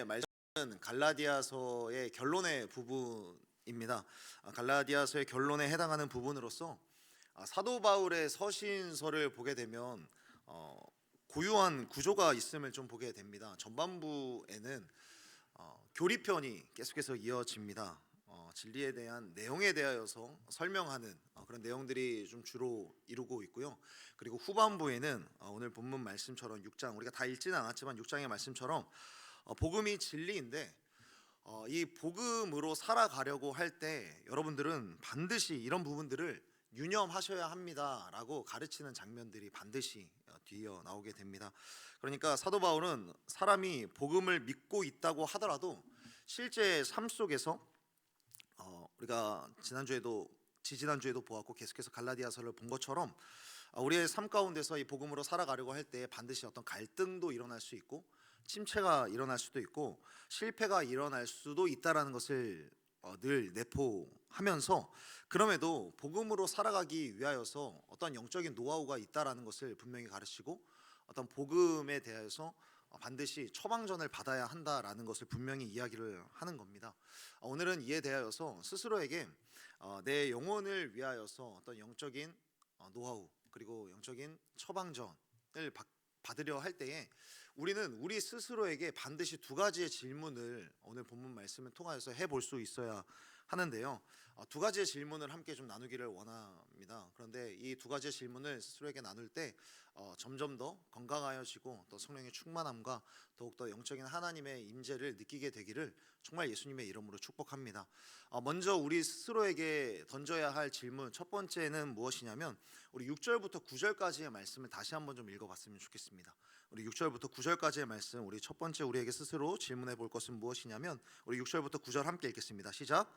말씀은 갈라디아서의 결론의 부분입니다. 갈라디아서의 결론에 해당하는 부분으로서 사도 바울의 서신서를 보게 되면 고유한 구조가 있음을 좀 보게 됩니다. 전반부에는 교리편이 계속해서 이어집니다. 진리에 대한 내용에 대하여서 설명하는 그런 내용들이 좀 주로 이루고 있고요. 그리고 후반부에는 오늘 본문 말씀처럼 6장, 우리가 다 읽지는 않았지만 6장의 말씀처럼 복음이 진리인데 이 복음으로 살아가려고 할 때 여러분들은 반드시 이런 부분들을 유념하셔야 합니다라고 가르치는 장면들이 반드시 뒤이어 나오게 됩니다. 그러니까 사도 바울은 사람이 복음을 믿고 있다고 하더라도 실제 삶 속에서 우리가 지지난주에도 보았고 계속해서 갈라디아서를 본 것처럼 우리의 삶 가운데서 이 복음으로 살아가려고 할 때 반드시 어떤 갈등도 일어날 수 있고 침체가 일어날 수도 있고 실패가 일어날 수도 있다라는 것을 늘 내포하면서, 그럼에도 복음으로 살아가기 위하여서 어떤 영적인 노하우가 있다라는 것을 분명히 가르치고 어떤 복음에 대해서 반드시 처방전을 받아야 한다라는 것을 분명히 이야기를 하는 겁니다. 오늘은 이에 대하여서 스스로에게 내 영혼을 위하여서 어떤 영적인 노하우 그리고 영적인 처방전을 받으려 할 때에 우리는 우리 스스로에게 반드시 두 가지의 질문을 오늘 본문 말씀을 통하여서 해볼 수 있어야 하는데요. 두 가지의 질문을 함께 좀 나누기를 원합니다. 그런데 이 두 가지의 질문을 스스로에게 나눌 때 점점 더 건강하여지고 또 성령의 충만함과 더욱더 영적인 하나님의 임재를 느끼게 되기를 정말 예수님의 이름으로 축복합니다. 먼저 우리 스스로에게 던져야 할 질문 첫 번째는 무엇이냐면, 우리 6절부터 9절까지의 말씀을 다시 한번 좀 읽어봤으면 좋겠습니다. 우리 6절부터 9절까지의 말씀, 우리 첫 번째 우리에게 스스로 질문해 볼 것은 무엇이냐면, 우리 6절부터 9절 함께 읽겠습니다. 시작.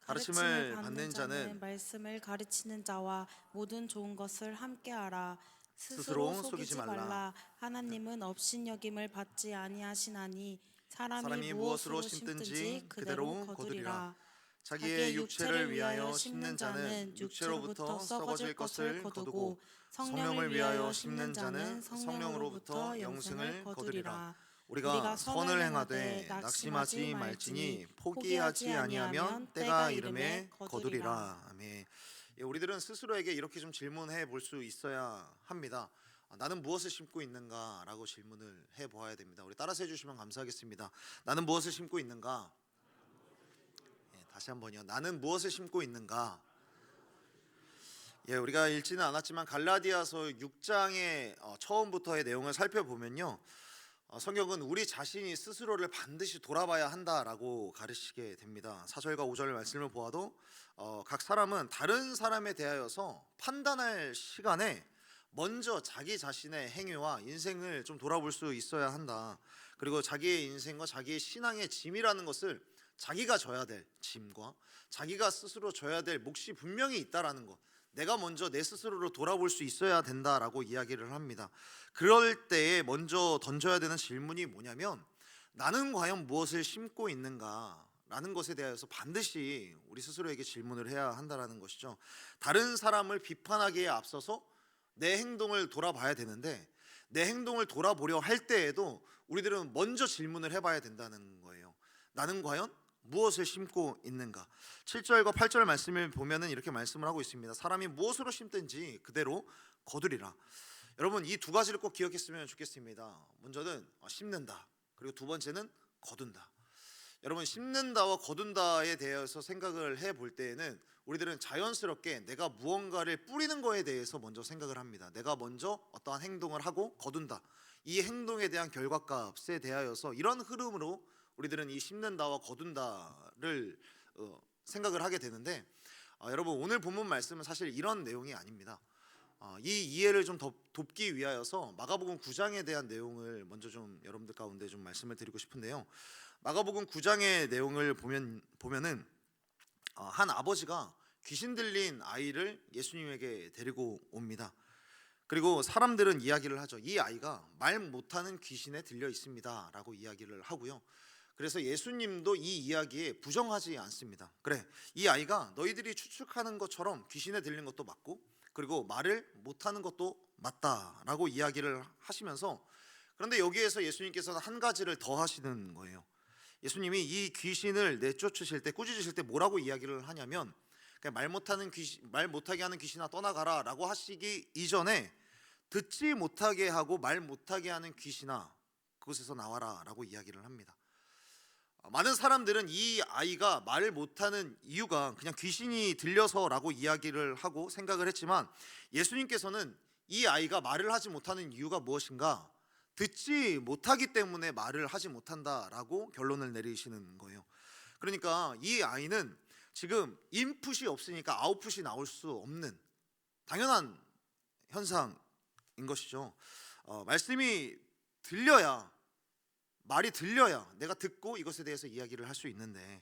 가르침을 받는 자는 말씀을 가르치는 자와 모든 좋은 것을 함께하라. 스스로 스스로 속이지 말라. 하나님은 업신여김을 받지 아니하시나니 사람이 무엇으로 심든지 그대로 거두리라. 자기의 육체를 위하여 심는 자는 육체로부터 썩어질 것을 거두고 성령을 위하여 심는 자는 성령으로부터 영생을 거두리라. 우리가 선을 행하되 낙심하지 말지니 포기하지 아니하면 때가 이름에 거두리라. 아멘. 우리들은 스스로에게 이렇게 좀 질문해 볼 수 있어야 합니다. 나는 무엇을 심고 있는가라고 질문을 해 보아야 됩니다. 우리 따라서 해주시면 감사하겠습니다. 나는 무엇을 심고 있는가? 다시 한번요. 나는 무엇을 심고 있는가? 우리가 읽지는 않았지만 갈라디아서 6장의 처음부터의 내용을 살펴보면요, 성경은 우리 자신이 스스로를 반드시 돌아봐야 한다라고 가르치게 됩니다. 4절과 5절 말씀을 보아도 각 사람은 다른 사람에 대하여서 판단할 시간에 먼저 자기 자신의 행위와 인생을 좀 돌아볼 수 있어야 한다. 그리고 자기의 인생과 자기의 신앙의 짐이라는 것을 자기가 져야 될 짐과 자기가 스스로 져야 될 몫이 분명히 있다라는 것, 내가 먼저 내 스스로를 돌아볼 수 있어야 된다라고 이야기를 합니다. 그럴 때에 먼저 던져야 되는 질문이 뭐냐면, 나는 과연 무엇을 심고 있는가? 라는 것에 대해서 반드시 우리 스스로에게 질문을 해야 한다는 것이죠. 다른 사람을 비판하기에 앞서서 내 행동을 돌아봐야 되는데, 내 행동을 돌아보려 할 때에도 우리들은 먼저 질문을 해봐야 된다는 거예요. 나는 과연 무엇을 심고 있는가? 7절과 8절 말씀을 보면은 이렇게 말씀을 하고 있습니다. 사람이 무엇으로 심든지 그대로 거두리라. 여러분, 이 두 가지를 꼭 기억했으면 좋겠습니다. 먼저는 심는다, 그리고 두 번째는 거둔다. 여러분, 심는다와 거둔다에 대해서 생각을 해볼 때에는 우리들은 자연스럽게 내가 무언가를 뿌리는 거에 대해서 먼저 생각을 합니다. 내가 먼저 어떠한 행동을 하고 거둔다, 이 행동에 대한 결과값에 대하여서 이런 흐름으로 우리들은 이 심는다와 거둔다를 생각을 하게 되는데, 여러분, 오늘 본문 말씀은 사실 이런 내용이 아닙니다. 이 이해를 좀 돕기 위하여서 마가복음 9장에 대한 내용을 먼저 좀 여러분들 가운데 좀 말씀을 드리고 싶은데요. 마가복음 9장의 내용을 보면은 한 아버지가 귀신 들린 아이를 예수님에게 데리고 옵니다. 그리고 사람들은 이야기를 하죠. 이 아이가 말 못하는 귀신에 들려 있습니다 라고 이야기를 하고요. 그래서 예수님도 이 이야기에 부정하지 않습니다. 그래, 이 아이가 너희들이 추측하는 것처럼 귀신에 들린 것도 맞고 그리고 말을 못하는 것도 맞다라고 이야기를 하시면서, 그런데 여기에서 예수님께서는 한 가지를 더 하시는 거예요. 예수님이 이 귀신을 내쫓으실 때, 꾸짖으실 때 뭐라고 이야기를 하냐면, 그냥 말 못하게 하는 귀신아 떠나가라라고 하시기 이전에 듣지 못하게 하고 말 못하게 하는 귀신아 그곳에서 나와라라고 이야기를 합니다. 많은 사람들은 이 아이가 말을 못하는 이유가 그냥 귀신이 들려서라고 이야기를 하고 생각을 했지만, 예수님께서는 이 아이가 말을 하지 못하는 이유가 무엇인가? 듣지 못하기 때문에 말을 하지 못한다라고 결론을 내리시는 거예요. 그러니까 이 아이는 지금 인풋이 없으니까 아웃풋이 나올 수 없는 당연한 현상인 것이죠. 말씀이 들려야, 말이 들려야 내가 듣고 이것에 대해서 이야기를 할 수 있는데,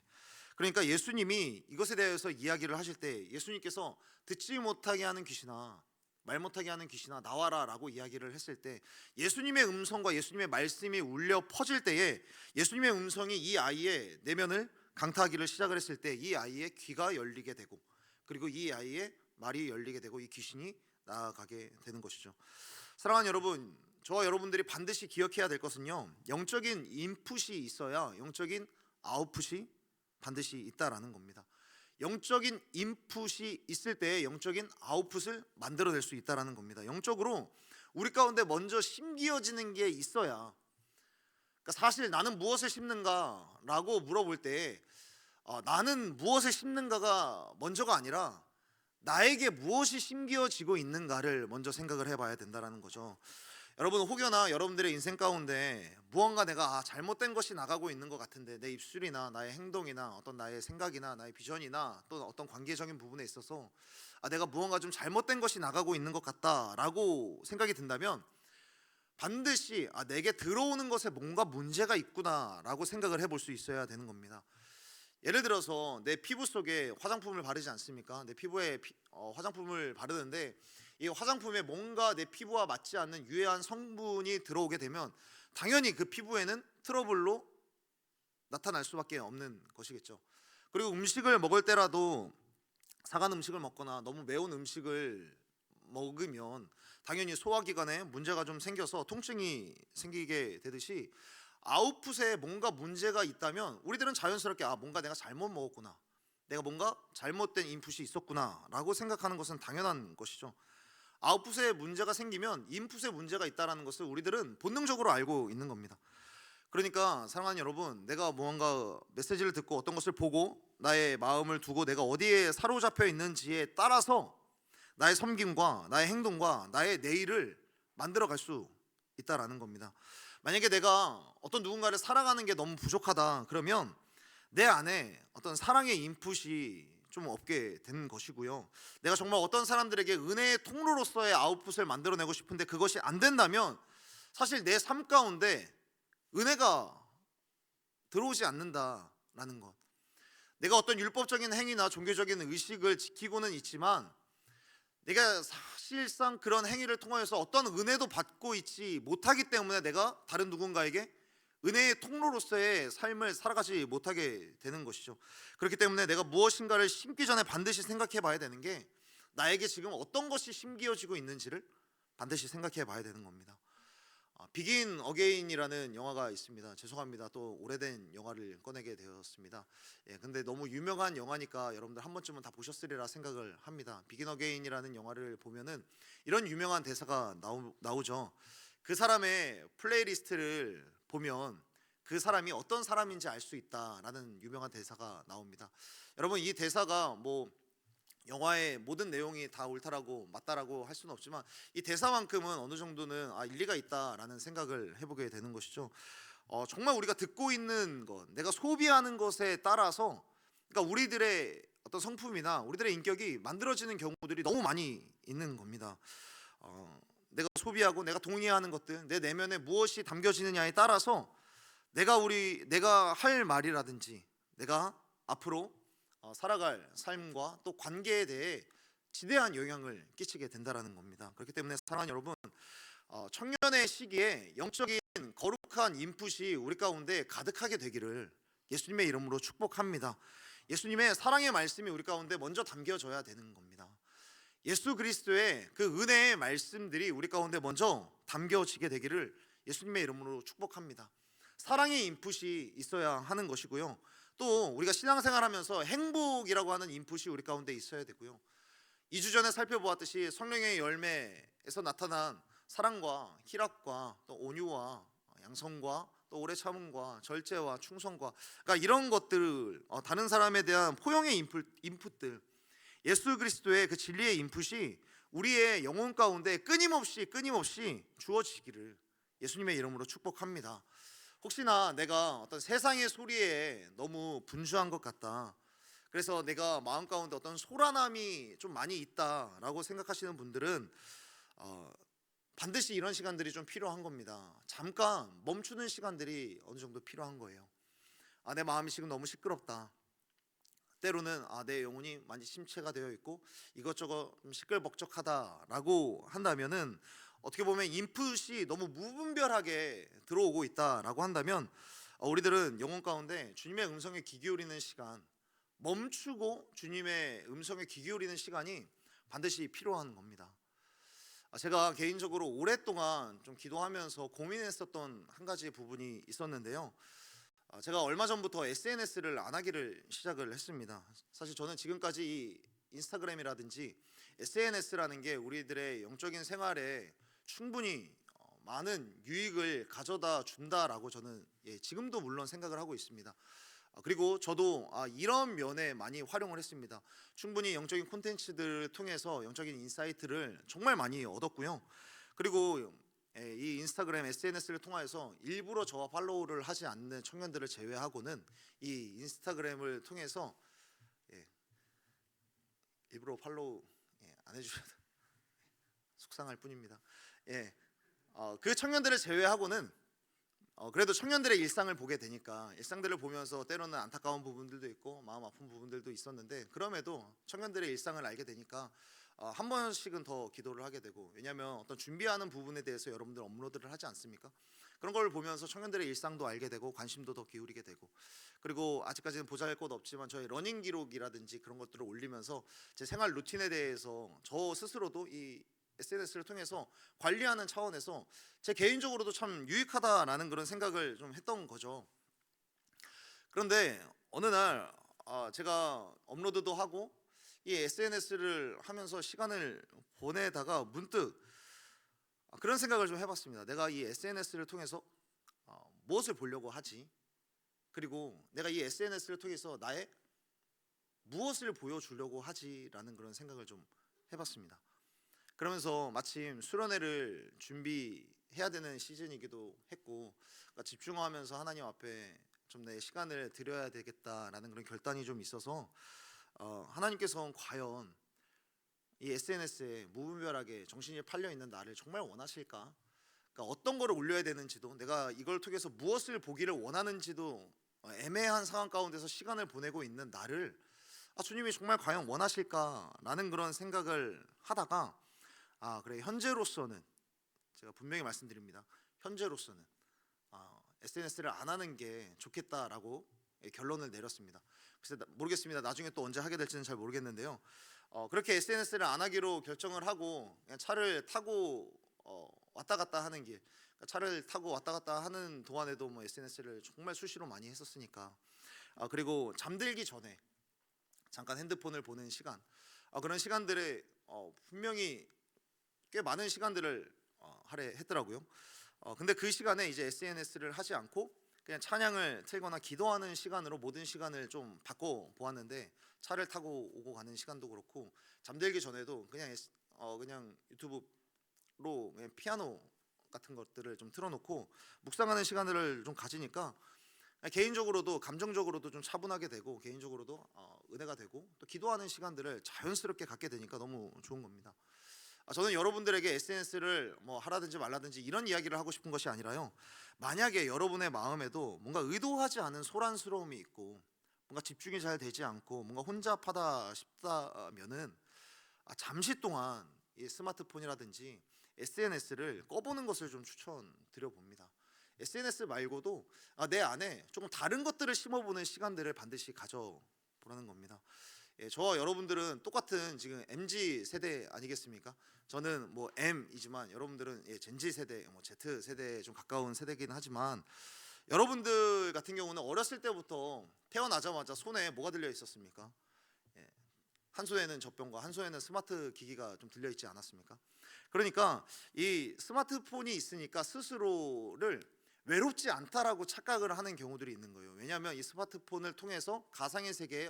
그러니까 예수님이 이것에 대해서 이야기를 하실 때 예수님께서 듣지 못하게 하는 귀신아, 말 못하게 하는 귀신아 나와라 라고 이야기를 했을 때, 예수님의 음성과 예수님의 말씀이 울려 퍼질 때에 예수님의 음성이 이 아이의 내면을 강타하기를 시작을 했을 때 이 아이의 귀가 열리게 되고, 그리고 이 아이의 말이 열리게 되고 이 귀신이 나아가게 되는 것이죠. 사랑하는 여러분, 저와 여러분들이 반드시 기억해야 될 것은요, 영적인 인풋이 있어야 영적인 아웃풋이 반드시 있다라는 겁니다. 영적인 인풋이 있을 때 영적인 아웃풋을 만들어낼 수 있다라는 겁니다. 영적으로 우리 가운데 먼저 심기어지는 게 있어야, 그러니까 사실 나는 무엇을 심는가라고 물어볼 때 나는 무엇을 심는가가 먼저가 아니라 나에게 무엇이 심기어지고 있는가를 먼저 생각을 해봐야 된다는 거죠. 여러분, 혹여나 여러분들의 인생 가운데 무언가 내가 잘못된 것이 나가고 있는 것 같은데, 내 입술이나 나의 행동이나 어떤 나의 생각이나 나의 비전이나 또 어떤 관계적인 부분에 있어서 내가 무언가 좀 잘못된 것이 나가고 있는 것 같다라고 생각이 든다면, 반드시 내게 들어오는 것에 뭔가 문제가 있구나라고 생각을 해볼 수 있어야 되는 겁니다. 예를 들어서 내 피부 속에 화장품을 바르지 않습니까? 내 피부에 화장품을 바르는데 이 화장품에 뭔가 내 피부와 맞지 않는 유해한 성분이 들어오게 되면 당연히 그 피부에는 트러블로 나타날 수밖에 없는 것이겠죠. 그리고 음식을 먹을 때라도 사간 음식을 먹거나 너무 매운 음식을 먹으면 당연히 소화기관에 문제가 좀 생겨서 통증이 생기게 되듯이, 아웃풋에 뭔가 문제가 있다면 우리들은 자연스럽게 뭔가 내가 잘못 먹었구나, 내가 뭔가 잘못된 인풋이 있었구나 라고 생각하는 것은 당연한 것이죠. 아웃풋에 문제가 생기면 인풋에 문제가 있다는 것을 우리들은 본능적으로 알고 있는 겁니다. 그러니까 사랑하는 여러분, 내가 무언가 메시지를 듣고 어떤 것을 보고 나의 마음을 두고 내가 어디에 사로잡혀 있는지에 따라서 나의 섬김과 나의 행동과 나의 내일을 만들어갈 수 있다라는 겁니다. 만약에 내가 어떤 누군가를 사랑하는 게 너무 부족하다 그러면 내 안에 어떤 사랑의 인풋이 좀 없게 되는 것이고요, 내가 정말 어떤 사람들에게 은혜의 통로로서의 아웃풋을 만들어내고 싶은데 그것이 안 된다면 사실 내 삶 가운데 은혜가 들어오지 않는다라는 것. 내가 어떤 율법적인 행위나 종교적인 의식을 지키고는 있지만 내가 사실상 그런 행위를 통하여서 어떤 은혜도 받고 있지 못하기 때문에 내가 다른 누군가에게 은혜의 통로로서의 삶을 살아가지 못하게 되는 것이죠. 그렇기 때문에 내가 무엇인가를 심기 전에 반드시 생각해 봐야 되는 게, 나에게 지금 어떤 것이 심기어지고 있는지를 반드시 생각해 봐야 되는 겁니다. 비긴 어게인이라는 영화가 있습니다. 죄송합니다. 또 오래된 영화를 꺼내게 되었습니다. 근데 너무 유명한 영화니까 여러분들 한 번쯤은 다 보셨으리라 생각을 합니다. 비긴 어게인이라는 영화를 보면은 이런 유명한 대사가 나오죠. 그 사람의 플레이리스트를 보면 그 사람이 어떤 사람인지 알 수 있다라는 유명한 대사가 나옵니다. 여러분, 이 대사가 영화의 모든 내용이 다 옳다라고 맞다라고 할 수는 없지만 이 대사만큼은 어느 정도는 일리가 있다라는 생각을 해보게 되는 것이죠. 정말 우리가 듣고 있는 것, 내가 소비하는 것에 따라서, 그러니까 우리들의 어떤 성품이나 우리들의 인격이 만들어지는 경우들이 너무 많이 있는 겁니다. 내가 소비하고 내가 동의하는 것들, 내 내면에 무엇이 담겨지느냐에 따라서 내가 할 말이라든지 내가 앞으로 살아갈 삶과 또 관계에 대해 지대한 영향을 끼치게 된다라는 겁니다. 그렇기 때문에 사랑하는 여러분, 청년의 시기에 영적인 거룩한 인풋이 우리 가운데 가득하게 되기를 예수님의 이름으로 축복합니다. 예수님의 사랑의 말씀이 우리 가운데 먼저 담겨져야 되는 겁니다. 예수 그리스도의 그 은혜의 말씀들이 우리 가운데 먼저 담겨지게 되기를 예수님의 이름으로 축복합니다. 사랑의 인풋이 있어야 하는 것이고요. 또 우리가 신앙생활하면서 행복이라고 하는 인풋이 우리 가운데 있어야 되고요. 2주 전에 살펴보았듯이 성령의 열매에서 나타난 사랑과 희락과 또 온유와 양성과 또 오래 참음과 절제와 충성과, 그러니까 이런 것들, 다른 사람에 대한 포용의 인풋들, 예수 그리스도의 그 진리의 인풋이 우리의 영혼 가운데 끊임없이 주어지기를 예수님의 이름으로 축복합니다. 혹시나 내가 어떤 세상의 소리에 너무 분주한 것 같다, 그래서 내가 마음 가운데 어떤 소란함이 좀 많이 있다라고 생각하시는 분들은 반드시 이런 시간들이 좀 필요한 겁니다. 잠깐 멈추는 시간들이 어느 정도 필요한 거예요. 내 마음이 지금 너무 시끄럽다. 때로는 내 영혼이 많이 심체가 되어 있고 이것저것 좀 시끌벅적하다라고 한다면은, 어떻게 보면 인풋이 너무 무분별하게 들어오고 있다라고 한다면, 우리들은 영혼 가운데 주님의 음성에 귀 기울이는 시간, 멈추고 주님의 음성에 귀 기울이는 시간이 반드시 필요한 겁니다. 제가 개인적으로 오랫동안 좀 기도하면서 고민했었던 한 가지 부분이 있었는데요. 제가 얼마 전부터 SNS를 안 하기를 시작을 했습니다. 사실 저는 지금까지 이 인스타그램이라든지 SNS라는 게 우리들의 영적인 생활에 충분히 많은 유익을 가져다 준다라고 저는 지금도 물론 생각을 하고 있습니다. 그리고 저도 이런 면에 많이 활용을 했습니다. 충분히 영적인 콘텐츠들을 통해서 영적인 인사이트를 정말 많이 얻었고요. 그리고 이 인스타그램 SNS를 통해서 일부러 저와 팔로우를 하지 않는 청년들을 제외하고는 이 인스타그램을 통해서 일부러 팔로우 안 해주셔도 속상할 뿐입니다. 그 청년들을 제외하고는 그래도 청년들의 일상을 보게 되니까, 일상들을 보면서 때로는 안타까운 부분들도 있고 마음 아픈 부분들도 있었는데, 그럼에도 청년들의 일상을 알게 되니까 한 번씩은 더 기도를 하게 되고, 왜냐하면 어떤 준비하는 부분에 대해서 여러분들 업로드를 하지 않습니까? 그런 걸 보면서 청년들의 일상도 알게 되고 관심도 더 기울이게 되고, 그리고 아직까지는 보잘것 없지만 저의 러닝 기록이라든지 그런 것들을 올리면서 제 생활 루틴에 대해서 저 스스로도 이 SNS를 통해서 관리하는 차원에서 제 개인적으로도 참 유익하다라는 그런 생각을 좀 했던 거죠. 그런데 어느 날 제가 업로드도 하고 이 SNS를 하면서 시간을 보내다가 문득 그런 생각을 좀 해봤습니다. 내가 이 SNS를 통해서 무엇을 보려고 하지? 그리고 내가 이 SNS를 통해서 나의 무엇을 보여주려고 하지라는 그런 생각을 좀 해봤습니다. 그러면서 마침 수련회를 준비해야 되는 시즌이기도 했고, 그러니까 집중하면서 하나님 앞에 좀 내 시간을 드려야 되겠다라는 그런 결단이 좀 있어서, 하나님께서는 과연 이 SNS에 무분별하게 정신이 팔려 있는 나를 정말 원하실까? 그러니까 어떤 거를 올려야 되는지도, 내가 이걸 통해서 무엇을 보기를 원하는지도 애매한 상황 가운데서 시간을 보내고 있는 나를 주님이 정말 과연 원하실까라는 그런 생각을 하다가, 그래, 현재로서는 제가 분명히 말씀드립니다. 현재로서는 SNS를 안 하는 게 좋겠다라고 결론을 내렸습니다. 그래서 모르겠습니다. 나중에 또 언제 하게 될지는 잘 모르겠는데요. 그렇게 SNS를 안 하기로 결정을 하고 그냥 차를 타고 왔다 갔다 하는 길, 그러니까 차를 타고 왔다 갔다 하는 동안에도 뭐 SNS를 정말 수시로 많이 했었으니까, 그리고 잠들기 전에 잠깐 핸드폰을 보는 시간, 그런 시간들에 분명히 꽤 많은 시간들을 할애했더라고요. 근데 그 시간에 이제 SNS를 하지 않고 그냥 찬양을 틀거나 기도하는 시간으로 모든 시간을 좀 바꿔 보았는데, 차를 타고 오고 가는 시간도 그렇고 잠들기 전에도 그냥 유튜브로 그냥 피아노 같은 것들을 좀 틀어놓고 묵상하는 시간들을 좀 가지니까 개인적으로도 감정적으로도 좀 차분하게 되고, 개인적으로도 은혜가 되고, 또 기도하는 시간들을 자연스럽게 갖게 되니까 너무 좋은 겁니다. 저는 여러분들에게 SNS를 뭐 하라든지 말라든지 이런 이야기를 하고 싶은 것이 아니라요, 만약에 여러분의 마음에도 뭔가 의도하지 않은 소란스러움이 있고 뭔가 집중이 잘 되지 않고 뭔가 혼잡하다 싶다면은 잠시 동안 이 스마트폰이라든지 SNS를 꺼보는 것을 좀 추천드려 봅니다. SNS 말고도 내 안에 조금 다른 것들을 심어보는 시간들을 반드시 가져보라는 겁니다. 저와 여러분들은 똑같은 지금 MZ 세대 아니겠습니까? 저는 뭐 M이지만 여러분들은 젠지 세대, 뭐 Z 세대에 좀 가까운 세대긴 하지만, 여러분들 같은 경우는 어렸을 때부터 태어나자마자 손에 뭐가 들려 있었습니까? 예, 한 손에는 젖병과 한 손에는 스마트 기기가 좀 들려 있지 않았습니까? 그러니까 이 스마트폰이 있으니까 스스로를 외롭지 않다라고 착각을 하는 경우들이 있는 거예요. 왜냐하면 이 스마트폰을 통해서 가상의 세계에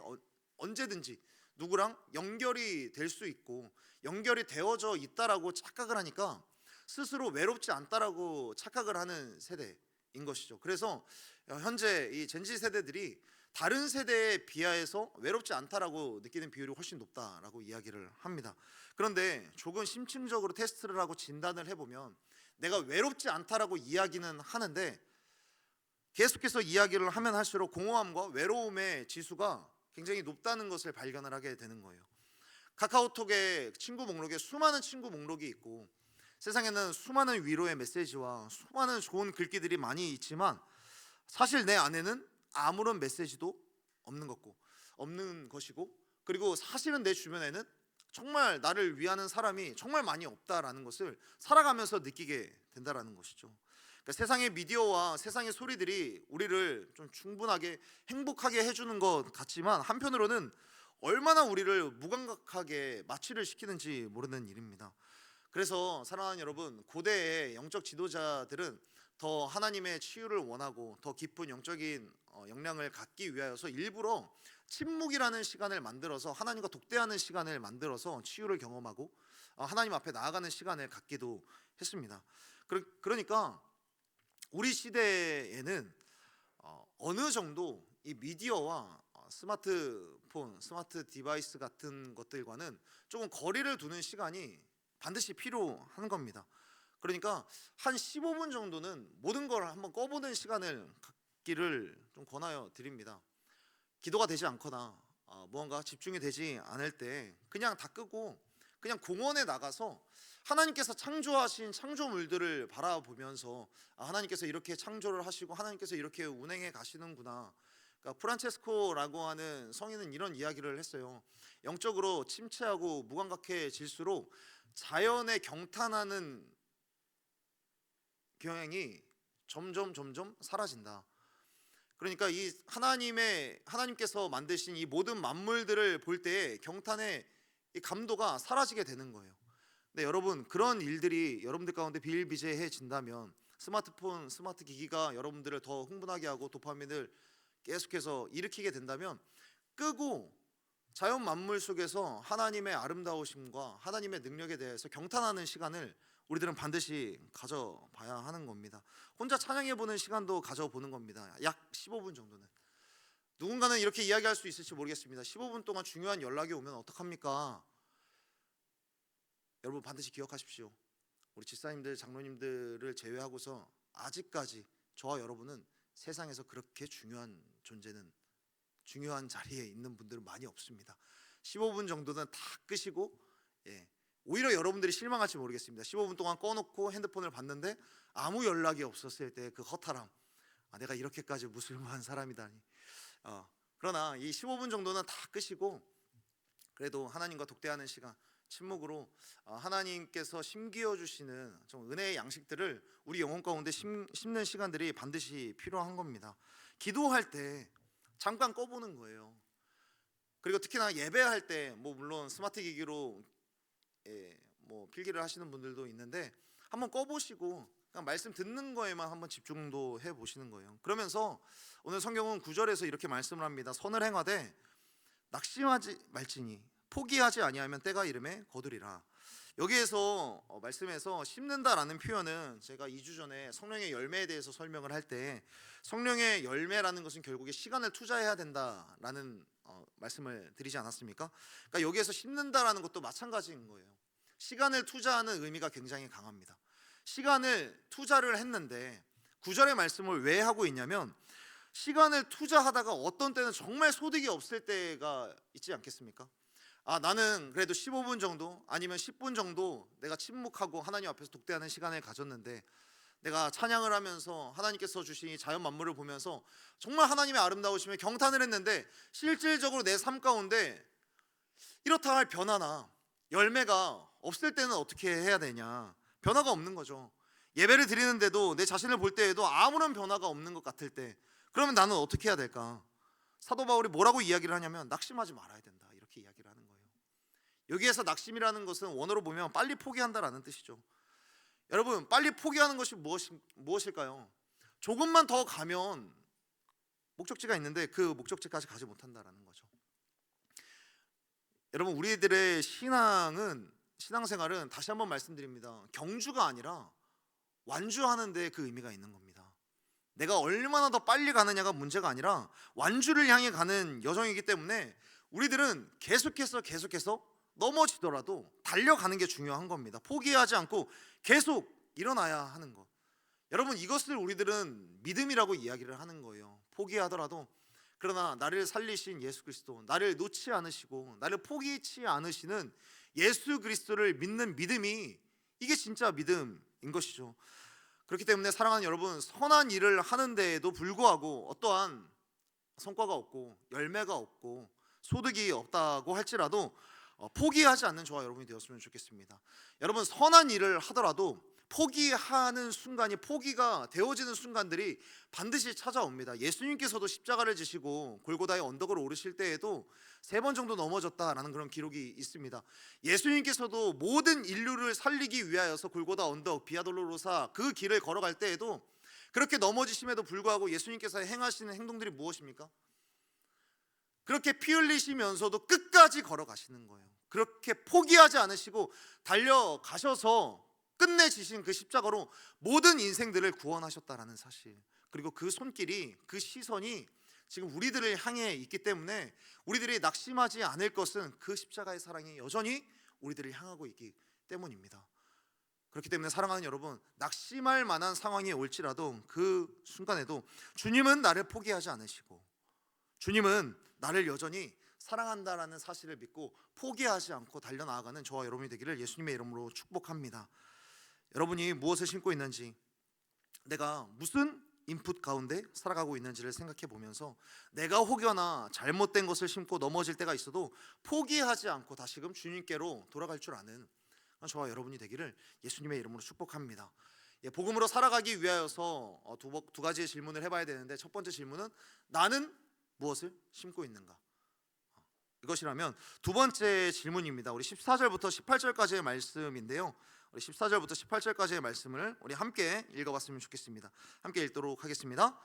언제든지 누구랑 연결이 될 수 있고 연결이 되어져 있다라고 착각을 하니까 스스로 외롭지 않다라고 착각을 하는 세대인 것이죠. 그래서 현재 이 젠지 세대들이 다른 세대에 비하해서 외롭지 않다라고 느끼는 비율이 훨씬 높다라고 이야기를 합니다. 그런데 조금 심층적으로 테스트를 하고 진단을 해보면 내가 외롭지 않다라고 이야기는 하는데 계속해서 이야기를 하면 할수록 공허함과 외로움의 지수가 굉장히 높다는 것을 발견을 하게 되는 거예요. 카카오톡의 친구 목록에 수많은 친구 목록이 있고 세상에는 수많은 위로의 메시지와 수많은 좋은 글귀들이 많이 있지만 사실 내 안에는 아무런 메시지도 없는 것이고 그리고 사실은 내 주변에는 정말 나를 위하는 사람이 정말 많이 없다라는 것을 살아가면서 느끼게 된다라는 것이죠. 그러니까 세상의 미디어와 세상의 소리들이 우리를 좀 충분하게 행복하게 해주는 것 같지만 한편으로는 얼마나 우리를 무감각하게 마취를 시키는지 모르는 일입니다. 그래서 사랑하는 여러분, 고대의 영적 지도자들은 더 하나님의 치유를 원하고 더 깊은 영적인 역량을 갖기 위하여서 일부러 침묵이라는 시간을 만들어서 하나님과 독대하는 시간을 만들어서 치유를 경험하고 하나님 앞에 나아가는 시간을 갖기도 했습니다. 그러니까 우리 시대에는 어느 정도 이 미디어와 스마트폰, 스마트 디바이스 같은 것들과는 조금 거리를 두는 시간이 반드시 필요한 겁니다. 그러니까 한 15분 정도는 모든 걸 한번 꺼보는 시간을 갖기를 좀 권하여 드립니다. 기도가 되지 않거나 무언가 집중이 되지 않을 때 그냥 다 끄고 그냥 공원에 나가서 하나님께서 창조하신 창조물들을 바라보면서 하나님께서 이렇게 창조를 하시고 하나님께서 이렇게 운행해 가시는구나. 그러니까 프란체스코라고 하는 성인은 이런 이야기를 했어요. 영적으로 침체하고 무감각해질수록 자연에 경탄하는 경향이 점점 사라진다. 그러니까 이 하나님께서 만드신 이 모든 만물들을 볼 때에 경탄의 이 감도가 사라지게 되는 거예요. 근데 여러분 그런 일들이 여러분들 가운데 비일비재해진다면 스마트폰, 스마트 기기가 여러분들을 더 흥분하게 하고 도파민을 계속해서 일으키게 된다면 끄고 자연 만물 속에서 하나님의 아름다우심과 하나님의 능력에 대해서 경탄하는 시간을 우리들은 반드시 가져봐야 하는 겁니다. 혼자 찬양해보는 시간도 가져보는 겁니다. 약 15분 정도는. 누군가는 이렇게 이야기할 수 있을지 모르겠습니다. 15분 동안 중요한 연락이 오면 어떡합니까? 여러분 반드시 기억하십시오. 우리 집사님들, 장로님들을 제외하고서 아직까지 저와 여러분은 세상에서 그렇게 중요한 존재는 중요한 자리에 있는 분들은 많이 없습니다. 15분 정도는 다 끄시고 오히려 여러분들이 실망할지 모르겠습니다. 15분 동안 꺼놓고 핸드폰을 봤는데 아무 연락이 없었을 때 그 허탈함, 내가 이렇게까지 무슬림한 사람이다니. 그러나 이 15분 정도는 다 끄시고 그래도 하나님과 독대하는 시간, 침묵으로 하나님께서 심기어 주시는 좀 은혜의 양식들을 우리 영혼 가운데 심는 시간들이 반드시 필요한 겁니다. 기도할 때 잠깐 꺼보는 거예요. 그리고 특히나 예배할 때 물론 스마트 기기로 필기를 하시는 분들도 있는데 한번 꺼보시고 그냥 말씀 듣는 거에만 한번 집중도 해보시는 거예요. 그러면서 오늘 성경은 9절에서 이렇게 말씀을 합니다. 선을 행하되 낙심하지 말지니 포기하지 아니하면 때가 이름에 거두리라. 여기에서 말씀에서 심는다라는 표현은 제가 2주 전에 성령의 열매에 대해서 설명을 할 때 성령의 열매라는 것은 결국에 시간을 투자해야 된다라는 말씀을 드리지 않았습니까? 그러니까 여기에서 심는다라는 것도 마찬가지인 거예요. 시간을 투자하는 의미가 굉장히 강합니다. 시간을 투자를 했는데 9절의 말씀을 왜 하고 있냐면 시간을 투자하다가 어떤 때는 정말 소득이 없을 때가 있지 않겠습니까? 나는 그래도 15분 정도 아니면 10분 정도 내가 침묵하고 하나님 앞에서 독대하는 시간을 가졌는데 내가 찬양을 하면서 하나님께서 주신 이 자연 만물을 보면서 정말 하나님의 아름다우심에 경탄을 했는데 실질적으로 내 삶 가운데 이렇다 할 변화나 열매가 없을 때는 어떻게 해야 되냐? 변화가 없는 거죠. 예배를 드리는데도 내 자신을 볼 때에도 아무런 변화가 없는 것 같을 때, 그러면 나는 어떻게 해야 될까? 사도 바울이 뭐라고 이야기를 하냐면 낙심하지 말아야 된다, 이렇게 이야기를 하는 거예요. 여기에서 낙심이라는 것은 원어로 보면 빨리 포기한다라는 뜻이죠. 여러분, 빨리 포기하는 것이 무엇일까요? 조금만 더 가면 목적지가 있는데 그 목적지까지 가지 못한다라는 거죠. 여러분, 우리들의 신앙생활은 다시 한번 말씀드립니다. 경주가 아니라 완주하는 데 그 의미가 있는 겁니다. 내가 얼마나 더 빨리 가느냐가 문제가 아니라 완주를 향해 가는 여정이기 때문에 우리들은 계속해서 넘어지더라도 달려가는 게 중요한 겁니다. 포기하지 않고 계속 일어나야 하는 것. 여러분, 이것을 우리들은 믿음이라고 이야기를 하는 거예요. 포기하더라도, 그러나 나를 살리신 예수 그리스도, 나를 놓지 않으시고 나를 포기치 않으시는 예수 그리스도를 믿는 믿음이, 이게 진짜 믿음인 것이죠. 그렇기 때문에 사랑하는 여러분, 선한 일을 하는 데에도 불구하고 어떠한 성과가 없고 열매가 없고 소득이 없다고 할지라도 포기하지 않는 저와 여러분이 되었으면 좋겠습니다. 여러분, 선한 일을 하더라도 포기하는 순간이, 포기가 되어지는 순간들이 반드시 찾아옵니다. 예수님께서도 십자가를 지시고 골고다의 언덕을 오르실 때에도 3번 정도 넘어졌다라는 그런 기록이 있습니다. 예수님께서도 모든 인류를 살리기 위하여서 골고다 언덕 비아돌로로사 그 길을 걸어갈 때에도 그렇게 넘어지심에도 불구하고 예수님께서 행하시는 행동들이 무엇입니까? 그렇게 피 흘리시면서도 끝까지 걸어가시는 거예요. 그렇게 포기하지 않으시고 달려가셔서 끝내지신 그 십자가로 모든 인생들을 구원하셨다라는 사실, 그리고 그 손길이, 그 시선이 지금 우리들을 향해 있기 때문에 우리들이 낙심하지 않을 것은 그 십자가의 사랑이 여전히 우리들을 향하고 있기 때문입니다. 그렇기 때문에 사랑하는 여러분, 낙심할 만한 상황이 올지라도 그 순간에도 주님은 나를 포기하지 않으시고 주님은 나를 여전히 사랑한다라는 사실을 믿고 포기하지 않고 달려나아가는 저와 여러분이 되기를 예수님의 이름으로 축복합니다. 여러분이 무엇을 심고 있는지, 내가 무슨 인풋 가운데 살아가고 있는지를 생각해 보면서 내가 혹여나 잘못된 것을 심고 넘어질 때가 있어도 포기하지 않고 다시금 주님께로 돌아갈 줄 아는 저와 여러분이 되기를 예수님의 이름으로 축복합니다. 복음으로 살아가기 위하여서 두 가지의 질문을 해봐야 되는데, 첫 번째 질문은 나는 무엇을 심고 있는가? 이것이라면 두 번째 질문입니다. 우리 14절부터 18절까지의 말씀인데요, 우리 14절부터 18절까지의 말씀을 우리 함께 읽어봤으면 좋겠습니다. 함께 읽도록 하겠습니다.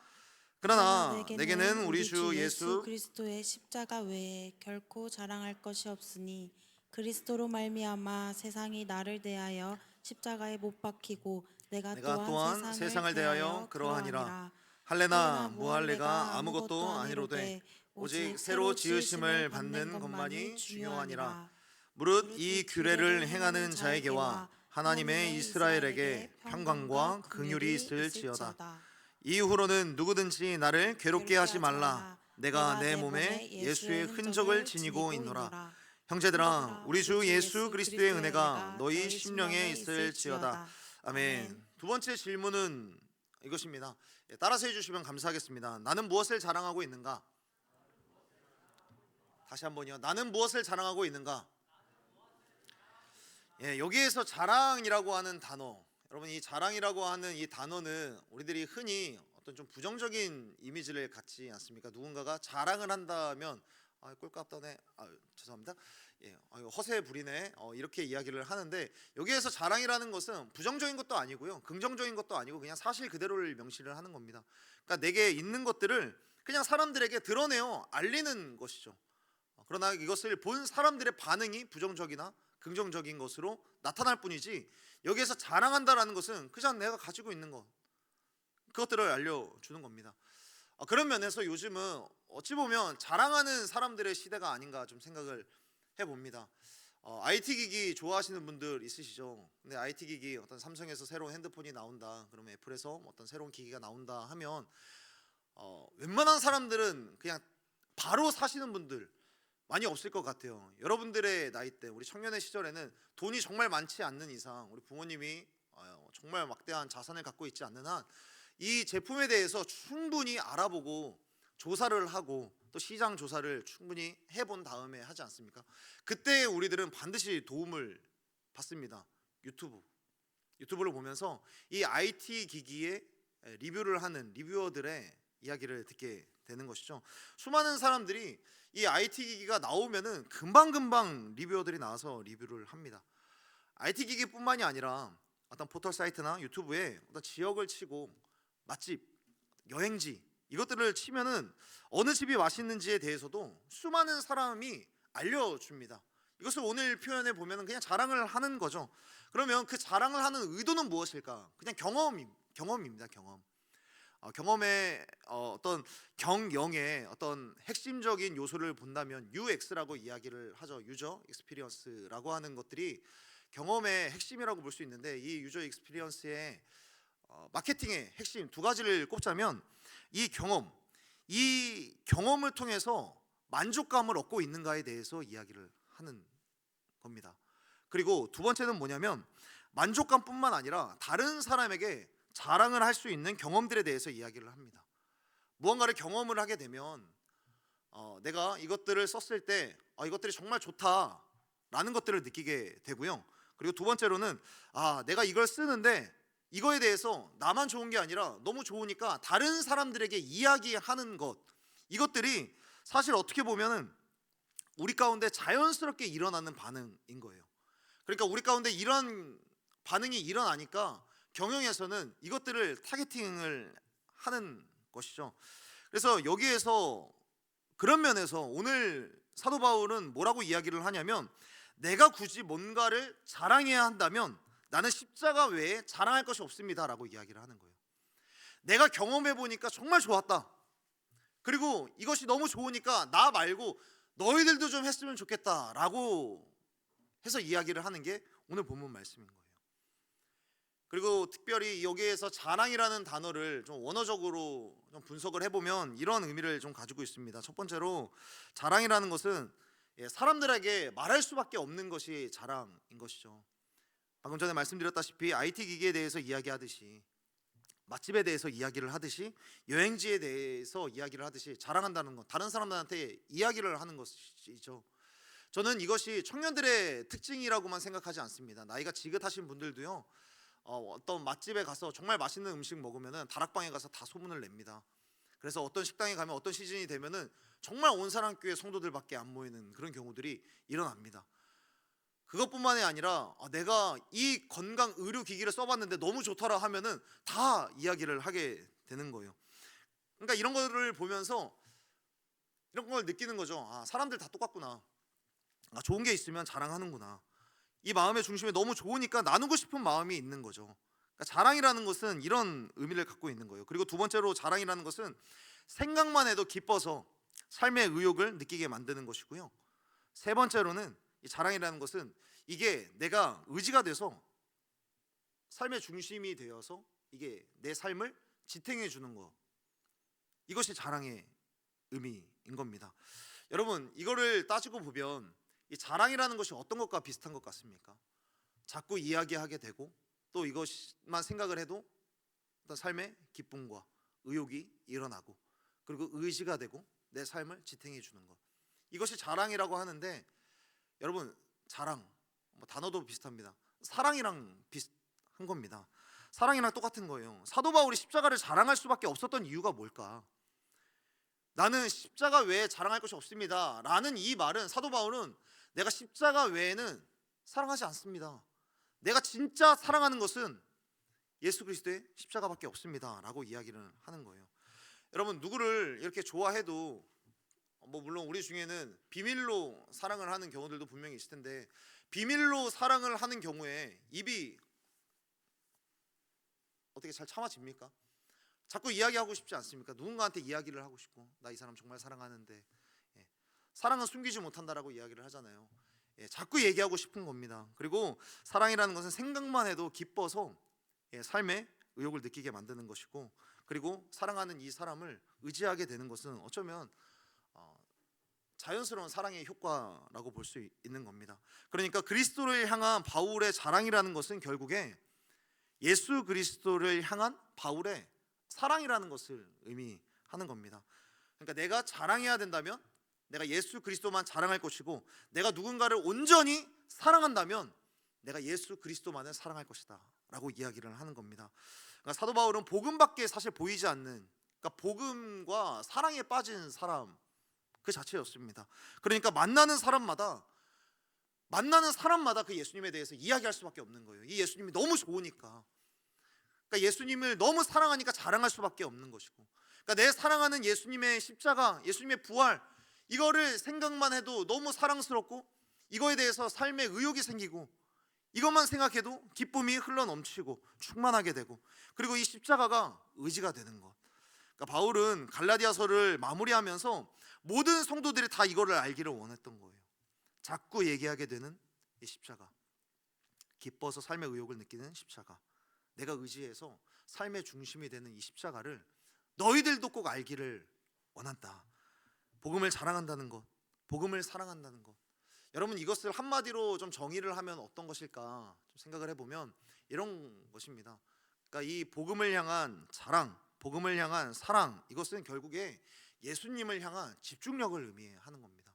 그러나 내게는 우리 주 예수 그리스도의 십자가 외에 결코 자랑할 것이 없으니 그리스도로 말미암아 세상이 나를 대하여 십자가에 못 박히고 내가 또한 세상을 대하여 그러하니라. 할례나 무할례가 아무것도 아니로되 오직 새로 지으심을 받는 것만이 중요하니라. 무릇 이 규례를 행하는 자에게와 하나님의 이스라엘에게 평강과 긍휼이 있을지어다. 이후로는 누구든지 나를 괴롭게 하지 말라. 내가 내 몸에 예수의 흔적을 지니고 있노라. 형제들아, 우리 주 예수 그리스도의 은혜가 너희 심령에 있을지어다. 아멘. 두 번째 질문은 이것입니다. 따라서 해주시면 감사하겠습니다. 나는 무엇을 자랑하고 있는가? 다시 한번요. 나는 무엇을 자랑하고 있는가? 여기에서 자랑이라고 하는 단어, 여러분, 이 자랑이라고 하는 이 단어는 우리들이 흔히 어떤 좀 부정적인 이미지를 갖지 않습니까? 누군가가 자랑을 한다면 꼴값 떠네, 죄송합니다, 허세 부리네, 이렇게 이야기를 하는데, 여기에서 자랑이라는 것은 부정적인 것도 아니고요, 긍정적인 것도 아니고 그냥 사실 그대로를 명시를 하는 겁니다. 그러니까 내게 있는 것들을 그냥 사람들에게 드러내어 알리는 것이죠. 그러나 이것을 본 사람들의 반응이 부정적이나 긍정적인 것으로 나타날 뿐이지, 여기에서 자랑한다라는 것은 그냥 내가 가지고 있는 것, 그것들을 알려주는 겁니다. 그런 면에서 요즘은 어찌 보면 자랑하는 사람들의 시대가 아닌가 좀 생각을 해봅니다. IT 기기 좋아하시는 분들 있으시죠? 근데 IT 기기, 어떤 삼성에서 새로운 핸드폰이 나온다, 그러면 애플에서 어떤 새로운 기기가 나온다 하면 웬만한 사람들은 그냥 바로 사시는 분들 많이 없을 것 같아요. 여러분들의 나이 때, 우리 청년의 시절에는 돈이 정말 많지 않는 이상, 우리 부모님이 정말 막대한 자산을 갖고 있지 않는 한 이 제품에 대해서 충분히 알아보고 조사를 하고 또 시장 조사를 충분히 해본 다음에 하지 않습니까? 그때 우리들은 반드시 도움을 받습니다. 유튜브, 유튜브를 보면서 이 IT 기기의 리뷰를 하는 리뷰어들의 이야기를 듣게 되는 것이죠. 수많은 사람들이 이 IT 기기가 나오면은 금방금방 리뷰어들이 나와서 리뷰를 합니다. IT 기기뿐만이 아니라 어떤 포털 사이트나 유튜브에 어떤 지역을 치고 맛집, 여행지 이것들을 치면은 어느 집이 맛있는지에 대해서도 수많은 사람이 알려줍니다. 이것을 오늘 표현해 보면은 그냥 자랑을 하는 거죠. 그러면 그 자랑을 하는 의도는 무엇일까? 그냥 경험입니다. 경험의 어떤 경영의 어떤 핵심적인 요소를 본다면 UX라고 이야기를 하죠. 유저 익스피리언스라고 하는 것들이 경험의 핵심이라고 볼 수 있는데, 이 유저 익스피리언스의 마케팅의 핵심 두 가지를 꼽자면 이 경험을 통해서 만족감을 얻고 있는가에 대해서 이야기를 하는 겁니다. 그리고 두 번째는 뭐냐면 만족감뿐만 아니라 다른 사람에게 자랑을 할 수 있는 경험들에 대해서 이야기를 합니다. 무언가를 경험을 하게 되면 내가 이것들을 썼을 때 이것들이 정말 좋다라는 것들을 느끼게 되고요. 그리고 두 번째로는 내가 이걸 쓰는데 이거에 대해서 나만 좋은 게 아니라 너무 좋으니까 다른 사람들에게 이야기하는 것, 이것들이 사실 어떻게 보면은 우리 가운데 자연스럽게 일어나는 반응인 거예요. 그러니까 우리 가운데 이런 반응이 일어나니까 경영에서는 이것들을 타겟팅을 하는 것이죠. 그래서 여기에서 그런 면에서 오늘 사도 바울은 뭐라고 이야기를 하냐면, 내가 굳이 뭔가를 자랑해야 한다면 나는 십자가 외에 자랑할 것이 없습니다 라고 이야기를 하는 거예요. 내가 경험해 보니까 정말 좋았다. 그리고 이것이 너무 좋으니까 나 말고 너희들도 좀 했으면 좋겠다 라고 해서 이야기를 하는 게 오늘 본문 말씀인 거예요. 그리고 특별히 여기에서 자랑이라는 단어를 좀 원어적으로 좀 분석을 해보면 이런 의미를 좀 가지고 있습니다. 첫 번째로 자랑이라는 것은 사람들에게 말할 수밖에 없는 것이 자랑인 것이죠. 방금 전에 말씀드렸다시피 IT 기기에 대해서 이야기하듯이, 맛집에 대해서 이야기를 하듯이, 여행지에 대해서 이야기를 하듯이 자랑한다는 것, 다른 사람들한테 이야기를 하는 것이죠. 저는 이것이 청년들의 특징이라고만 생각하지 않습니다. 나이가 지긋하신 분들도요, 어떤 맛집에 가서 정말 맛있는 음식 먹으면은 다락방에 가서 다 소문을 냅니다. 그래서 어떤 식당에 가면 어떤 시즌이 되면은 정말 온 사랑교회 성도들밖에 안 모이는 그런 경우들이 일어납니다. 그것뿐만이 아니라 내가 이 건강 의료 기기를 써봤는데 너무 좋더라 하면은 다 이야기를 하게 되는 거예요. 그러니까 이런 거를 보면서 이런 걸 느끼는 거죠. 사람들 다 똑같구나. 좋은 게 있으면 자랑하는구나. 이 마음의 중심에 너무 좋으니까 나누고 싶은 마음이 있는 거죠. 그러니까 자랑이라는 것은 이런 의미를 갖고 있는 거예요. 그리고 두 번째로 자랑이라는 것은 생각만 해도 기뻐서 삶의 의욕을 느끼게 만드는 것이고요. 세 번째로는 이 자랑이라는 것은 이게 내가 의지가 돼서 삶의 중심이 되어서 이게 내 삶을 지탱해 주는 것, 이것이 자랑의 의미인 겁니다. 여러분, 이거를 따지고 보면 이 자랑이라는 것이 어떤 것과 비슷한 것 같습니까? 자꾸 이야기하게 되고 또 이것만 생각을 해도 어떤 삶의 기쁨과 의욕이 일어나고 그리고 의지가 되고 내 삶을 지탱해 주는 것, 이것이 자랑이라고 하는데, 여러분 자랑 단어도 비슷합니다. 사랑이랑 비슷한 겁니다. 사랑이랑 똑같은 거예요. 사도 바울이 십자가를 자랑할 수밖에 없었던 이유가 뭘까? 나는 십자가 외에 자랑할 것이 없습니다 라는 이 말은, 사도 바울은 내가 십자가 외에는 사랑하지 않습니다, 내가 진짜 사랑하는 것은 예수 그리스도의 십자가밖에 없습니다 라고 이야기를 하는 거예요. 여러분, 누구를 이렇게 좋아해도 물론 우리 중에는 비밀로 사랑을 하는 경우들도 분명히 있을 텐데, 비밀로 사랑을 하는 경우에 입이 어떻게 잘 참아집니까? 자꾸 이야기하고 싶지 않습니까? 누군가한테 이야기를 하고 싶고, 나 이 사람 정말 사랑하는데, 사랑은 숨기지 못한다라고 이야기를 하잖아요. 자꾸 얘기하고 싶은 겁니다. 그리고 사랑이라는 것은 생각만 해도 기뻐서 삶의 의욕을 느끼게 만드는 것이고, 그리고 사랑하는 이 사람을 의지하게 되는 것은 어쩌면 자연스러운 사랑의 효과라고 볼 수 있는 겁니다. 그러니까 그리스도를 향한 바울의 자랑이라는 것은 결국에 예수 그리스도를 향한 바울의 사랑이라는 것을 의미하는 겁니다. 그러니까 내가 자랑해야 된다면 내가 예수 그리스도만 자랑할 것이고, 내가 누군가를 온전히 사랑한다면 내가 예수 그리스도만을 사랑할 것이다 라고 이야기를 하는 겁니다. 그러니까 사도 바울은 복음밖에 사실 보이지 않는, 그러니까 복음과 사랑에 빠진 사람 그 자체였습니다. 그러니까 만나는 사람마다 그 예수님에 대해서 이야기할 수밖에 없는 거예요. 이 예수님이 너무 좋으니까. 그러니까 예수님을 너무 사랑하니까 자랑할 수밖에 없는 것이고, 그러니까 내 사랑하는 예수님의 십자가, 예수님의 부활, 이거를 생각만 해도 너무 사랑스럽고 이거에 대해서 삶에 의욕이 생기고 이것만 생각해도 기쁨이 흘러넘치고 충만하게 되고, 그리고 이 십자가가 의지가 되는 것. 그러니까 바울은 갈라디아서를 마무리하면서 모든 성도들이 다 이거를 알기를 원했던 거예요. 자꾸 얘기하게 되는 이 십자가, 기뻐서 삶의 의욕을 느끼는 십자가, 내가 의지해서 삶의 중심이 되는 이 십자가를 너희들도 꼭 알기를 원한다. 복음을 자랑한다는 것, 복음을 사랑한다는 것. 여러분, 이것을 한마디로 좀 정의를 하면 어떤 것일까 좀 생각을 해보면 이런 것입니다. 그러니까 이 복음을 향한 자랑, 복음을 향한 사랑, 이것은 결국에 예수님을 향한 집중력을 의미하는 겁니다.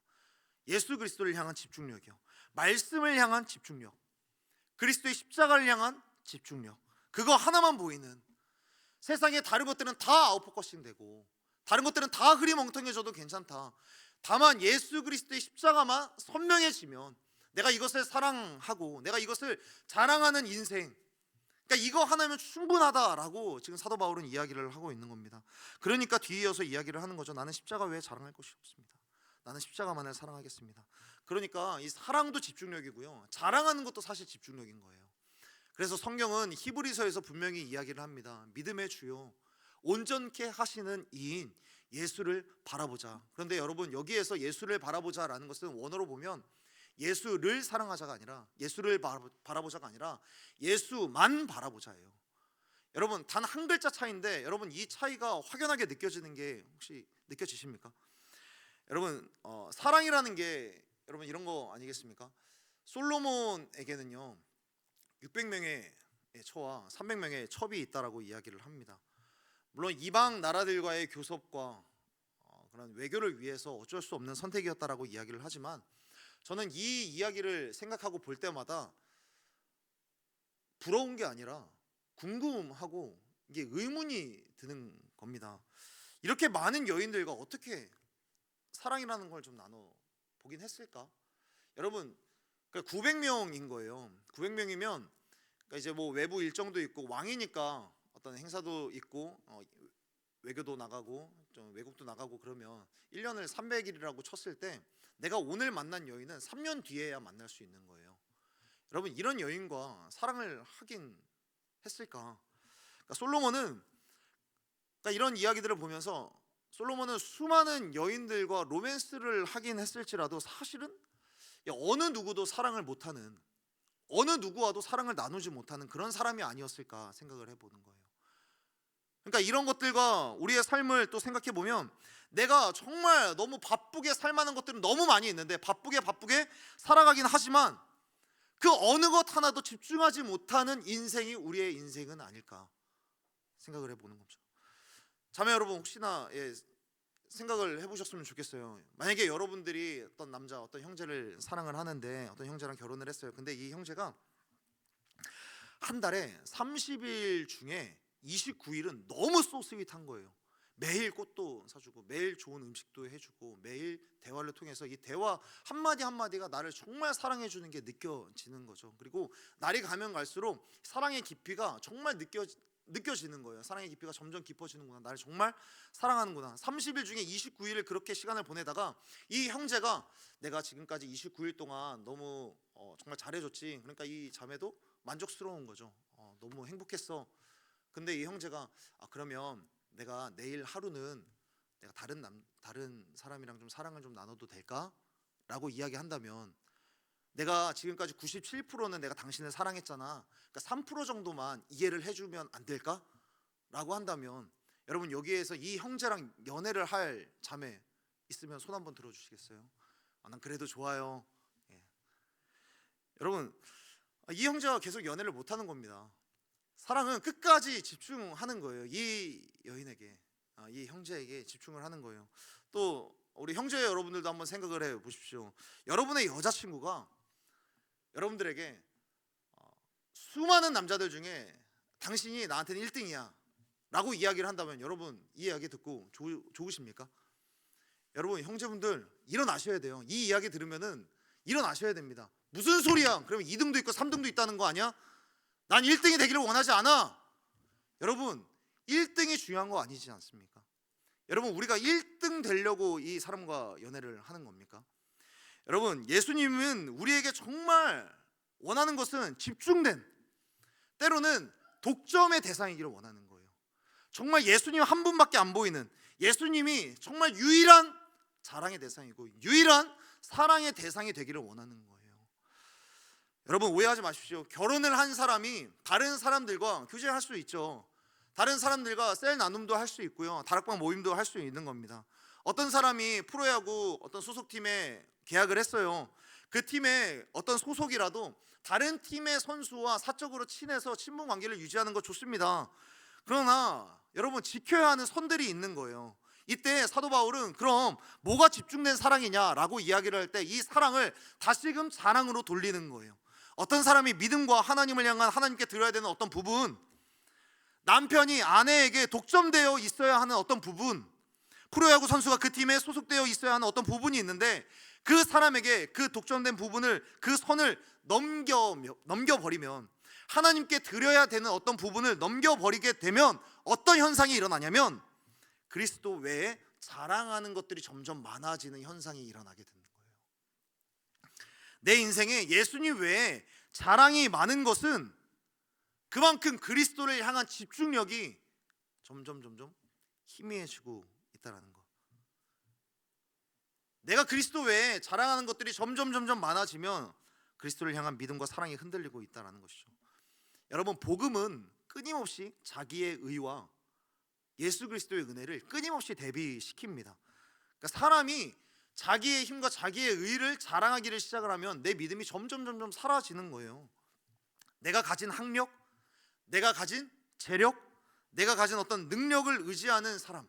예수 그리스도를 향한 집중력이요, 말씀을 향한 집중력, 그리스도의 십자가를 향한 집중력, 그거 하나만 보이는, 세상에 다른 것들은 다 아웃포커싱 되고 다른 것들은 다 흐리멍텅해져도 괜찮다. 다만 예수 그리스도의 십자가만 선명해지면 내가 이것을 사랑하고 내가 이것을 자랑하는 인생, 그러니까 이거 하나면 충분하다라고 지금 사도 바울은 이야기를 하고 있는 겁니다. 그러니까 뒤에 이어서 이야기를 하는 거죠. 나는 십자가 외에 자랑할 것이 없습니다. 나는 십자가만을 사랑하겠습니다. 그러니까 이 사랑도 집중력이고요, 자랑하는 것도 사실 집중력인 거예요. 그래서 성경은 히브리서에서 분명히 이야기를 합니다. 믿음의 주요 온전케 하시는 이인 예수를 바라보자. 그런데 여러분, 여기에서 예수를 바라보자라는 것은 원어로 보면 예수를 사랑하자가 아니라, 예수를 바라보자가 아니라 예수만 바라보자예요. 여러분, 단 한 글자 차이인데 여러분, 이 차이가 확연하게 느껴지는 게 혹시 느껴지십니까? 여러분, 사랑이라는 게 여러분 이런 거 아니겠습니까? 솔로몬에게는요 600명의 처와 300명의 첩이 있다라고 이야기를 합니다. 물론 이방 나라들과의 교섭과 그런 외교를 위해서 어쩔 수 없는 선택이었다라고 이야기를 하지만, 저는 이 이야기를 생각하고 볼 때마다 부러운 게 아니라 궁금하고 이게 의문이 드는 겁니다. 이렇게 많은 여인들과 어떻게 사랑이라는 걸 좀 나눠 보긴 했을까? 여러분, 900명인 거예요. 900명이면 그러니까 이제 뭐 외부 일정도 있고 왕이니까 어떤 행사도 있고 외교도 나가고 좀 외국도 나가고 그러면 1년을 300일이라고 쳤을 때 내가 오늘 만난 여인은 3년 뒤에야 만날 수 있는 거예요. 여러분, 이런 여인과 사랑을 하긴 했을까? 그러니까 솔로몬은, 그러니까 이런 이야기들을 보면서 솔로몬은 수많은 여인들과 로맨스를 하긴 했을지라도 사실은 어느 누구도 사랑을 못하는, 어느 누구와도 사랑을 나누지 못하는 그런 사람이 아니었을까 생각을 해보는 거예요. 그러니까 이런 것들과 우리의 삶을 또 생각해 보면 내가 정말 너무 바쁘게 살만한 것들은 너무 많이 있는데 바쁘게 살아가긴 하지만 그 어느 것 하나도 집중하지 못하는 인생이 우리의 인생은 아닐까 생각을 해보는 거죠. 자매 여러분, 혹시나 생각을 해보셨으면 좋겠어요. 만약에 여러분들이 어떤 남자, 어떤 형제를 사랑을 하는데 어떤 형제랑 결혼을 했어요. 근데 이 형제가 한 달에 30일 중에 29일은 너무 소스윗한 거예요. 매일 꽃도 사주고 매일 좋은 음식도 해주고 매일 대화를 통해서 이 대화 한마디 한마디가 나를 정말 사랑해주는 게 느껴지는 거죠. 그리고 날이 가면 갈수록 사랑의 깊이가 정말 느껴지는 거예요. 사랑의 깊이가 점점 깊어지는구나, 나를 정말 사랑하는구나. 30일 중에 29일을 그렇게 시간을 보내다가 이 형제가 내가 지금까지 29일 동안 너무 정말 잘해줬지, 그러니까 이 자매도 만족스러운 거죠. 너무 행복했어. 근데 이 형제가 그러면 내가 내일 하루는 내가 다른 사람이랑 좀 사랑을 좀 나눠도 될까? 라고 이야기한다면, 내가 지금까지 97%는 내가 당신을 사랑했잖아, 그러니까 3% 정도만 이해를 해주면 안 될까? 라고 한다면, 여러분, 여기에서 이 형제랑 연애를 할 자매 있으면 손 한번 들어주시겠어요? 난 그래도 좋아요. 예. 여러분, 이 형제가 계속 연애를 못하는 겁니다. 사랑은 끝까지 집중하는 거예요. 이 여인에게, 이 형제에게 집중을 하는 거예요. 또 우리 형제 여러분들도 한번 생각을 해 보십시오. 여러분의 여자친구가 여러분들에게 수많은 남자들 중에 당신이 나한테는 1등이야 라고 이야기를 한다면 여러분 이 이야기 듣고 좋으십니까? 여러분 형제분들 일어나셔야 돼요. 이 이야기 들으면은 일어나셔야 됩니다. 무슨 소리야? 그러면 2등도 있고 3등도 있다는 거 아니야? 난 1등이 되기를 원하지 않아. 여러분 1등이 중요한 거 아니지 않습니까? 여러분 우리가 1등 되려고 이 사람과 연애를 하는 겁니까? 여러분 예수님은 우리에게 정말 원하는 것은 집중된, 때로는 독점의 대상이기를 원하는 거예요. 정말 예수님 한 분밖에 안 보이는, 예수님이 정말 유일한 자랑의 대상이고 유일한 사랑의 대상이 되기를 원하는 거예요. 여러분 오해하지 마십시오. 결혼을 한 사람이 다른 사람들과 교제할 수 있죠. 다른 사람들과 셀 나눔도 할 수 있고요, 다락방 모임도 할 수 있는 겁니다. 어떤 사람이 프로야구 어떤 소속팀에 계약을 했어요. 그 팀의 어떤 소속이라도 다른 팀의 선수와 사적으로 친해서 친분 관계를 유지하는 거 좋습니다. 그러나 여러분 지켜야 하는 선들이 있는 거예요. 이때 사도 바울은 그럼 뭐가 집중된 사랑이냐라고 이야기를 할 때 이 사랑을 다시금 자랑으로 돌리는 거예요. 어떤 사람이 믿음과 하나님을 향한 하나님께 드려야 되는 어떤 부분, 남편이 아내에게 독점되어 있어야 하는 어떤 부분, 프로야구 선수가 그 팀에 소속되어 있어야 하는 어떤 부분이 있는데 그 사람에게 그 독점된 부분을, 그 선을 넘겨버리면, 하나님께 드려야 되는 어떤 부분을 넘겨버리게 되면 어떤 현상이 일어나냐면 그리스도 외에 자랑하는 것들이 점점 많아지는 현상이 일어나게 되는 거예요. 내 인생에 예수님 외에 자랑이 많은 것은 그만큼 그리스도를 향한 집중력이 점점 희미해지고 있다는 거. 내가 그리스도 외에 자랑하는 것들이 점점 많아지면 그리스도를 향한 믿음과 사랑이 흔들리고 있다는 것이죠. 여러분 복음은 끊임없이 자기의 의와 예수 그리스도의 은혜를 끊임없이 대비시킵니다. 그러니까 사람이 자기의 힘과 자기의 의를 자랑하기를 시작을 하면 내 믿음이 점점 사라지는 거예요. 내가 가진 학력, 내가 가진 재력, 내가 가진 어떤 능력을 의지하는 사람,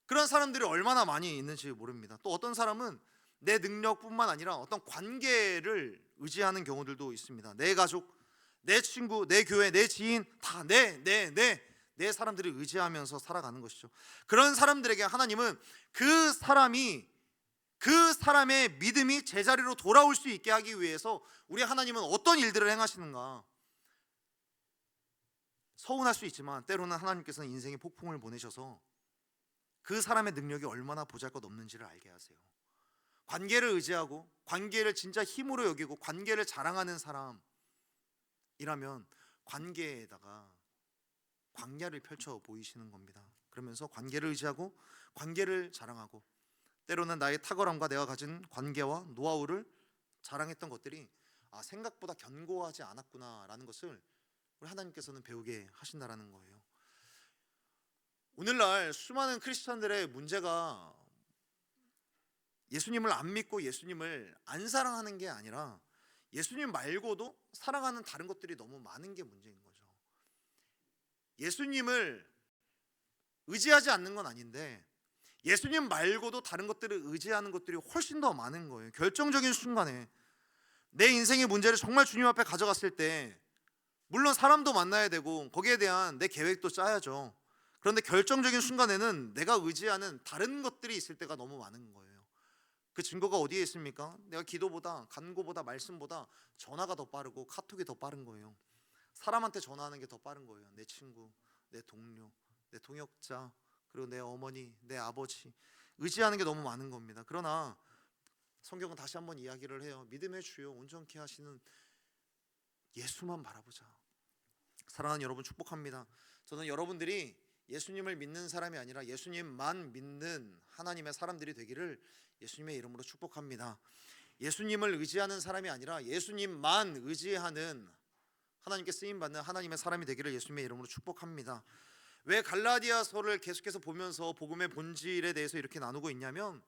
그런 사람들이 얼마나 많이 있는지 모릅니다. 또 어떤 사람은 내 능력뿐만 아니라 어떤 관계를 의지하는 경우들도 있습니다. 내 가족, 내 친구, 내 교회, 내 지인 다 내 사람들을 의지하면서 살아가는 것이죠. 그런 사람들에게 하나님은 그 사람의 믿음이 제자리로 돌아올 수 있게 하기 위해서 우리 하나님은 어떤 일들을 행하시는가. 서운할 수 있지만 때로는 하나님께서는 인생의 폭풍을 보내셔서 그 사람의 능력이 얼마나 보잘것없는지를 알게 하세요. 관계를 의지하고 관계를 진짜 힘으로 여기고 관계를 자랑하는 사람이라면 관계에다가 광야를 펼쳐 보이시는 겁니다. 그러면서 관계를 의지하고 관계를 자랑하고 때로는 나의 탁월함과 내가 가진 관계와 노하우를 자랑했던 것들이 생각보다 견고하지 않았구나라는 것을 우리 하나님께서는 배우게 하신다라는 거예요. 오늘날 수많은 크리스천들의 문제가 예수님을 안 믿고 예수님을 안 사랑하는 게 아니라 예수님 말고도 사랑하는 다른 것들이 너무 많은 게 문제인 거죠. 예수님을 의지하지 않는 건 아닌데 예수님 말고도 다른 것들을 의지하는 것들이 훨씬 더 많은 거예요. 결정적인 순간에 내 인생의 문제를 정말 주님 앞에 가져갔을 때 물론 사람도 만나야 되고 거기에 대한 내 계획도 짜야죠. 그런데 결정적인 순간에는 내가 의지하는 다른 것들이 있을 때가 너무 많은 거예요. 그 증거가 어디에 있습니까? 내가 기도보다 간구보다 말씀보다 전화가 더 빠르고 카톡이 더 빠른 거예요. 사람한테 전화하는 게 더 빠른 거예요. 내 친구, 내 동료, 내 동역자, 그리고 내 어머니, 내 아버지 의지하는 게 너무 많은 겁니다. 그러나 성경은 다시 한번 이야기를 해요. 믿음의 주요 온전케 하시는 예수만 바라보자. 사랑하는 여러분 축복합니다. 저는 여러분들이 예수님을 믿는 사람이 아니라 예수님만 믿는 하나님의 사람들이 되기를 예수님의 이름으로 축복합니다. 예수님을 의지하는 사람이 아니라 예수님만 의지하는 하나님께 쓰임받는 하나님의 사람이 되기를 예수님의 이름으로 축복합니다. 왜 갈라디아서를 계속해서 보면서 복음의 본질에 대해서 이렇게 나누고 있냐면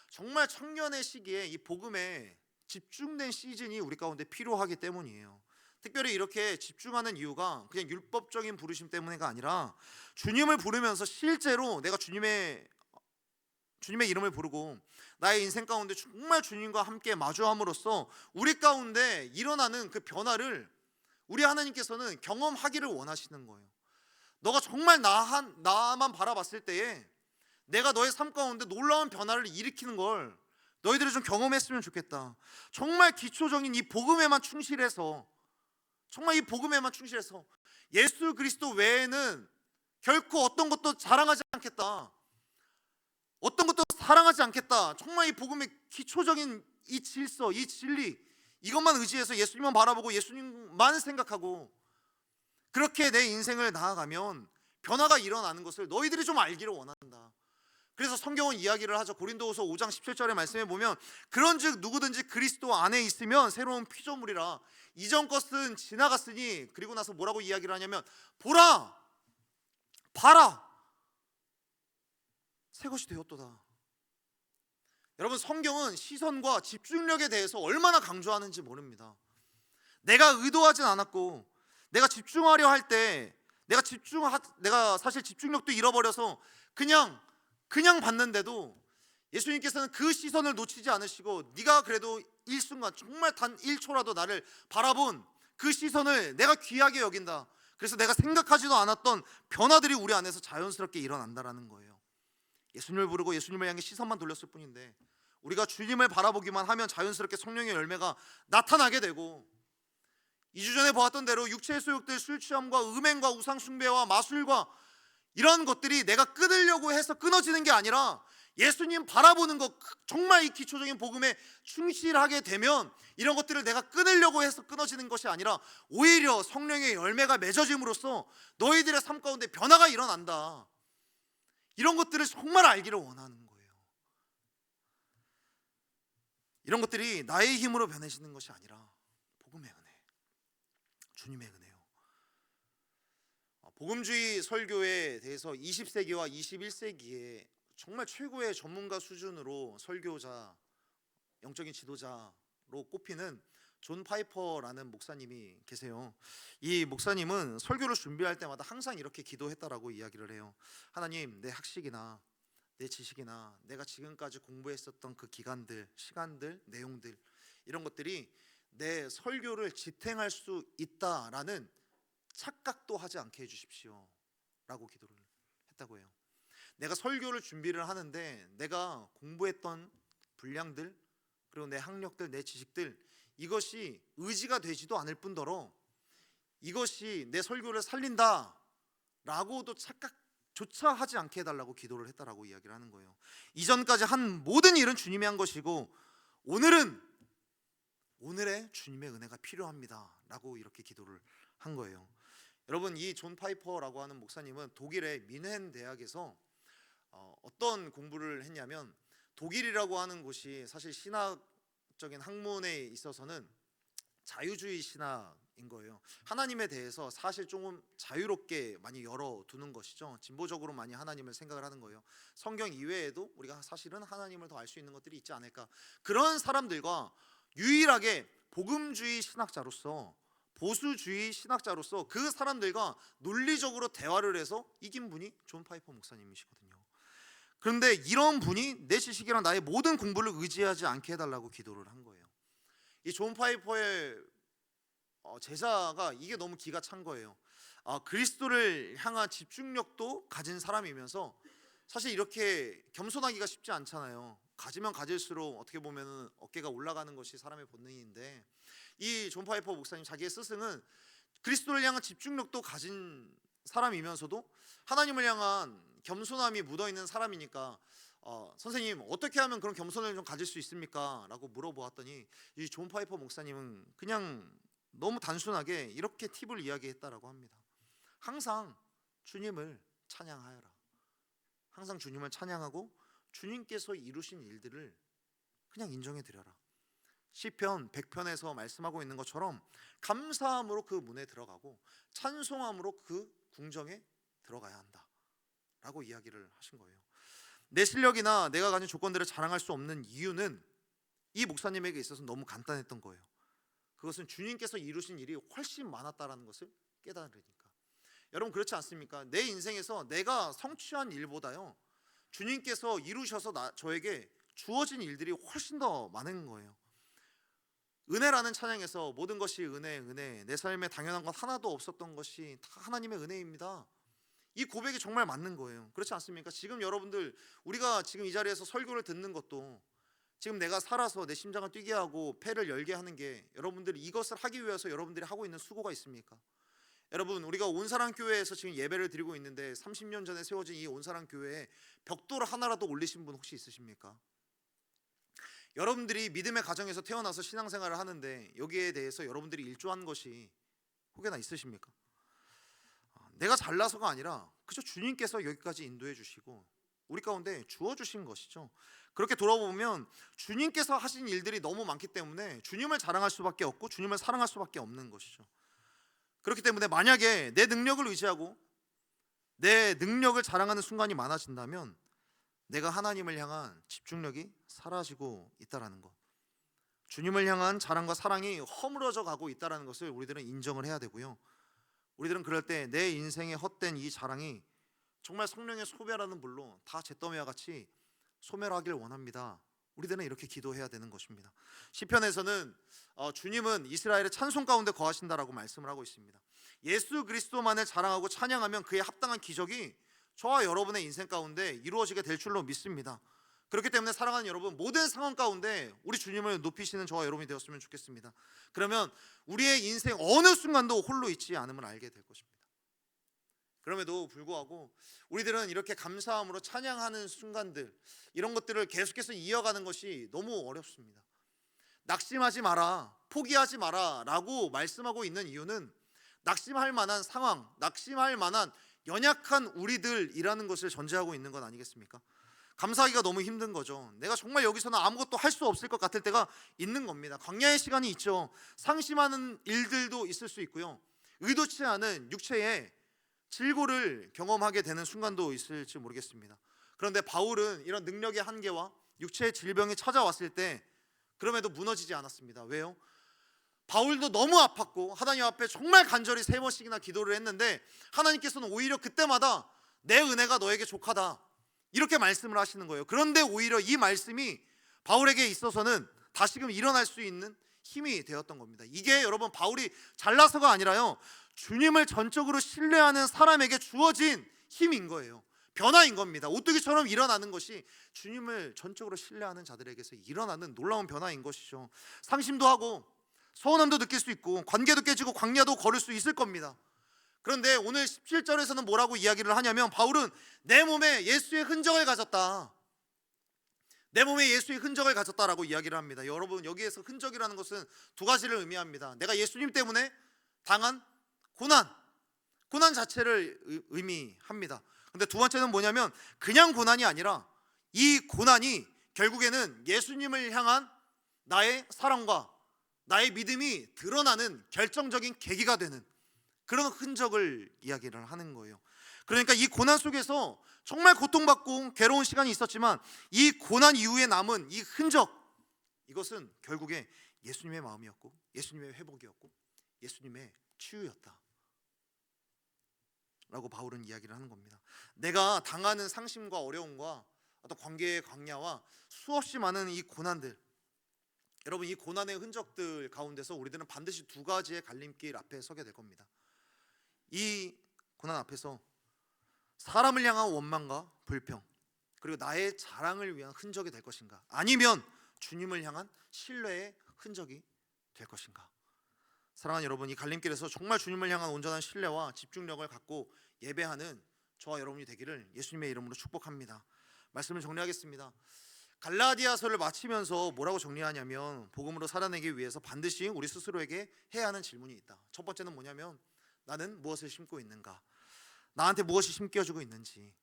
정말 청년의 시기에 이 복음에 집중된 시즌이 우리 가운데 필요하기 때문이에요. 특별히 이렇게 집중하는 이유가 그냥 율법적인 부르심 때문에가 아니라 주님을 부르면서 실제로 내가 주님의 이름을 부르고 나의 인생 가운데 정말 주님과 함께 마주함으로써 우리 가운데 일어나는 그 변화를 우리 하나님께서는 경험하기를 원하시는 거예요. 너가 정말 나만 바라봤을 때에 내가 너의 삶 가운데 놀라운 변화를 일으키는 걸 너희들이 좀 경험했으면 좋겠다. 정말 기초적인 이 복음에만 충실해서, 정말 이 복음에만 충실해서 예수 그리스도 외에는 결코 어떤 것도 자랑하지 않겠다, 어떤 것도 사랑하지 않겠다. 정말 이 복음의 기초적인 이 질서, 이 진리, 이것만 의지해서 예수님만 바라보고 예수님만 생각하고 그렇게 내 인생을 나아가면 변화가 일어나는 것을 너희들이 좀 알기를 원한다. 그래서 성경은 이야기를 하죠. 고린도후서 5장 17절의 말씀에 보면 그런즉 누구든지 그리스도 안에 있으면 새로운 피조물이라 이전 것은 지나갔으니, 그리고 나서 뭐라고 이야기를 하냐면 보라, 봐라, 새 것이 되었도다. 여러분, 성경은 시선과 집중력에 대해서 얼마나 강조하는지 모릅니다. 내가 의도하진 않았고 내가 집중하려 할 때 내가 사실 집중력도 잃어버려서 그냥 봤는데도 예수님께서는 그 시선을 놓치지 않으시고 네가 그래도 일순간, 정말 단 1초라도 나를 바라본 그 시선을 내가 귀하게 여긴다. 그래서 내가 생각하지도 않았던 변화들이 우리 안에서 자연스럽게 일어난다라는 거예요. 예수님을 부르고 예수님을 향해 시선만 돌렸을 뿐인데 우리가 주님을 바라보기만 하면 자연스럽게 성령의 열매가 나타나게 되고, 2주 전에 보았던 대로 육체의 소욕들, 술 취함과 음행과 우상 숭배와 마술과 이런 것들이 내가 끊으려고 해서 끊어지는 게 아니라 예수님 바라보는 것, 정말 이 기초적인 복음에 충실하게 되면 이런 것들을 내가 끊으려고 해서 끊어지는 것이 아니라 오히려 성령의 열매가 맺어짐으로써 너희들의 삶 가운데 변화가 일어난다. 이런 것들을 정말 알기를 원하는 거예요. 이런 것들이 나의 힘으로 변해지는 것이 아니라 복음의 은혜, 주님의 은혜요. 복음주의 설교에 대해서 20세기와 21세기에 정말 최고의 전문가 수준으로 설교자, 영적인 지도자로 꼽히는 존 파이퍼라는 목사님이 계세요. 이 목사님은 설교를 준비할 때마다 항상 이렇게 기도했다라고 이야기를 해요. 하나님, 내 학식이나 내 지식이나 내가 지금까지 공부했었던 그 기간들, 시간들, 내용들, 이런 것들이 내 설교를 지탱할 수 있다라는 착각도 하지 않게 해주십시오 라고 기도를 했다고 해요. 내가 설교를 준비를 하는데 내가 공부했던 분량들, 그리고 내 학력들, 내 지식들, 이것이 의지가 되지도 않을 뿐더러 이것이 내 설교를 살린다 라고도 착각조차 하지 않게 해달라고 기도를 했다라고 이야기를 하는 거예요. 이전까지 한 모든 일은 주님이 한 것이고 오늘의 주님의 은혜가 필요합니다 라고 이렇게 기도를 한 거예요. 여러분, 이 존 파이퍼라고 하는 목사님은 독일의 민헨 대학에서 어떤 공부를 했냐면, 독일이라고 하는 곳이 사실 신학적인 학문에 있어서는 자유주의 신학인 거예요. 하나님에 대해서 사실 조금 자유롭게 많이 열어두는 것이죠. 진보적으로 많이 하나님을 생각을 하는 거예요. 성경 이외에도 우리가 사실은 하나님을 더 알 수 있는 것들이 있지 않을까. 그런 사람들과 유일하게 복음주의 신학자로서, 보수주의 신학자로서 그 사람들과 논리적으로 대화를 해서 이긴 분이 존 파이퍼 목사님이시거든요. 그런데 이런 분이 내 지식이랑 나의 모든 공부를 의지하지 않게 해달라고 기도를 한 거예요. 이 존 파이퍼의 제자가 이게 너무 기가 찬 거예요. 그리스도를 향한 집중력도 가진 사람이면서 사실 이렇게 겸손하기가 쉽지 않잖아요. 가지면 가질수록 어떻게 보면 어깨가 올라가는 것이 사람의 본능인데, 이 존 파이퍼 목사님, 자기의 스승은 그리스도를 향한 집중력도 가진 사람이면서도 하나님을 향한 겸손함이 묻어있는 사람이니까 선생님, 어떻게 하면 그런 겸손을 좀 가질 수 있습니까? 라고 물어보았더니 이 존 파이퍼 목사님은 그냥 너무 단순하게 이렇게 팁을 이야기했다라고 합니다. 항상 주님을 찬양하여라. 항상 주님을 찬양하고 주님께서 이루신 일들을 그냥 인정해 드려라. 시편 100편에서 말씀하고 있는 것처럼 감사함으로 그 문에 들어가고 찬송함으로 그 궁정에 들어가야 한다 라고 이야기를 하신 거예요. 내 실력이나 내가 가진 조건들을 자랑할 수 없는 이유는 이 목사님에게 있어서 너무 간단했던 거예요. 그것은 주님께서 이루신 일이 훨씬 많았다라는 것을 깨달으니까. 여러분, 그렇지 않습니까? 내 인생에서 내가 성취한 일보다요, 주님께서 이루셔서 저에게 주어진 일들이 훨씬 더 많은 거예요. 은혜라는 찬양에서 모든 것이 은혜, 은혜, 내 삶에 당연한 것 하나도 없었던 것이 다 하나님의 은혜입니다. 이 고백이 정말 맞는 거예요. 그렇지 않습니까? 지금 여러분들, 우리가 지금 이 자리에서 설교를 듣는 것도 지금 내가 살아서 내 심장을 뛰게 하고 폐를 열게 하는 게, 여러분들이 이것을 하기 위해서 여러분들이 하고 있는 수고가 있습니까? 여러분, 우리가 온사랑 교회에서 지금 예배를 드리고 있는데 30년 전에 세워진 이 온사랑 교회에 벽돌 하나라도 올리신 분 혹시 있으십니까? 여러분들이 믿음의 가정에서 태어나서 신앙생활을 하는데 여기에 대해서 여러분들이 일조한 것이 혹여나 있으십니까? 내가 잘나서가 아니라 그저 주님께서 여기까지 인도해 주시고 우리 가운데 주어 주신 것이죠. 그렇게 돌아보면 주님께서 하신 일들이 너무 많기 때문에 주님을 자랑할 수밖에 없고 주님을 사랑할 수밖에 없는 것이죠. 그렇기 때문에 만약에 내 능력을 의지하고 내 능력을 자랑하는 순간이 많아진다면 내가 하나님을 향한 집중력이 사라지고 있다라는 것, 주님을 향한 자랑과 사랑이 허물어져 가고 있다라는 것을 우리들은 인정을 해야 되고요. 우리들은 그럴 때 내 인생의 헛된 이 자랑이 정말 성령의 소멸하는 불로 다 잿더미와 같이 소멸하길 원합니다. 우리들은 이렇게 기도해야 되는 것입니다. 시편에서는 주님은 이스라엘의 찬송 가운데 거하신다라고 말씀을 하고 있습니다. 예수 그리스도만을 자랑하고 찬양하면 그에 합당한 기적이 저와 여러분의 인생 가운데 이루어지게 될 줄로 믿습니다. 그렇기 때문에 사랑하는 여러분, 모든 상황 가운데 우리 주님을 높이시는 저와 여러분이 되었으면 좋겠습니다. 그러면 우리의 인생 어느 순간도 홀로 있지 않음을 알게 될 것입니다. 그럼에도 불구하고 우리들은 이렇게 감사함으로 찬양하는 순간들, 이런 것들을 계속해서 이어가는 것이 너무 어렵습니다. 낙심하지 마라, 포기하지 마라 라고 말씀하고 있는 이유는 낙심할 만한 상황, 낙심할 만한 연약한 우리들이라는 것을 전제하고 있는 건 아니겠습니까? 감사하기가 너무 힘든 거죠. 내가 정말 여기서는 아무것도 할 수 없을 것 같을 때가 있는 겁니다. 광야의 시간이 있죠. 상심하는 일들도 있을 수 있고요. 의도치 않은 육체의 질고를 경험하게 되는 순간도 있을지 모르겠습니다. 그런데 바울은 이런 능력의 한계와 육체의 질병이 찾아왔을 때 그럼에도 무너지지 않았습니다. 왜요? 바울도 너무 아팠고 하나님 앞에 정말 간절히 3번씩이나 기도를 했는데 하나님께서는 오히려 그때마다 내 은혜가 너에게 족하다 이렇게 말씀을 하시는 거예요. 그런데 오히려 이 말씀이 바울에게 있어서는 다시금 일어날 수 있는 힘이 되었던 겁니다. 이게 여러분 바울이 잘나서가 아니라요, 주님을 전적으로 신뢰하는 사람에게 주어진 힘인 거예요. 변화인 겁니다. 오뚜기처럼 일어나는 것이 주님을 전적으로 신뢰하는 자들에게서 일어나는 놀라운 변화인 것이죠. 상심도 하고 서운함도 느낄 수 있고 관계도 깨지고 광야도 걸을 수 있을 겁니다. 그런데 오늘 17절에서는 뭐라고 이야기를 하냐면 바울은 내 몸에 예수의 흔적을 가졌다, 내 몸에 예수의 흔적을 가졌다라고 이야기를 합니다. 여러분, 여기에서 흔적이라는 것은 두 가지를 의미합니다. 내가 예수님 때문에 당한 고난 자체를 의미합니다. 근데 두 번째는 뭐냐면 그냥 고난이 아니라 이 고난이 결국에는 예수님을 향한 나의 사랑과 나의 믿음이 드러나는 결정적인 계기가 되는 그런 흔적을 이야기를 하는 거예요. 그러니까 이 고난 속에서 정말 고통받고 괴로운 시간이 있었지만 이 고난 이후에 남은 이 흔적, 이것은 결국에 예수님의 마음이었고 예수님의 회복이었고 예수님의 치유였다 라고 바울은 이야기를 하는 겁니다. 내가 당하는 상심과 어려움과 어떤 관계의 광야와 수없이 많은 이 고난들, 여러분 이 고난의 흔적들 가운데서 우리들은 반드시 두 가지의 갈림길 앞에 서게 될 겁니다. 이 고난 앞에서 사람을 향한 원망과 불평, 그리고 나의 자랑을 위한 흔적이 될 것인가, 아니면 주님을 향한 신뢰의 흔적이 될 것인가. 사랑하는 여러분, 이 갈림길에서 정말 주님을 향한 온전한 신뢰와 집중력을 갖고 예배하는 저와 여러분이 되기를 예수님의 이름으로 축복합니다. 말씀을 정리하겠습니다. 갈라디아서를 마치면서 뭐라고 정리하냐면 복음으로 살아내기 위해서 반드시 우리 스스로에게 해야 하는 질문이 있다. 첫 번째는 뭐냐면 나는 무엇을 심고 있는가, 나한테 무엇이 심겨지고 있는지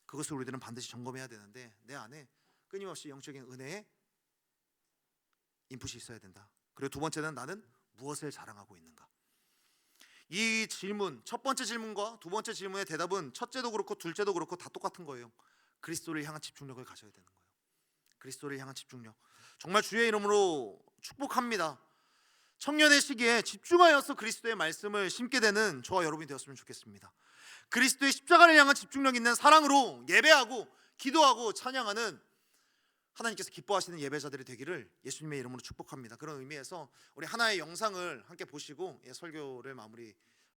그것을 우리들은 반드시 점검해야 되는데 내 안에 끊임없이 영적인 은혜의 인풋이 있어야 된다. 그리고 두 번째는 나는 무엇을 자랑하고 있는가. 이 질문, 첫 번째 질문과 두 번째 질문의 대답은 첫째도 그렇고 둘째도 그렇고 다 똑같은 거예요. 그리스도를 향한 집중력을 가져야 되는 거예요. 그리스도를 향한 집중력. 정말 주의 이름으로 축복합니다. 청년의 시기에 집중하여서 그리스도의 말씀을 심게 되는 저와 여러분이 되었으면 좋겠습니다. 그리스도의 십자가를 향한 집중력 있는 사랑으로 예배하고 기도하고 찬양하는 하나님께서 기뻐하시는 예배자들이 되기를 예수님의 이름으로 축복합니다. 그런 의미에서 우리 하나의 영상을 함께 보시고 설교를 마무리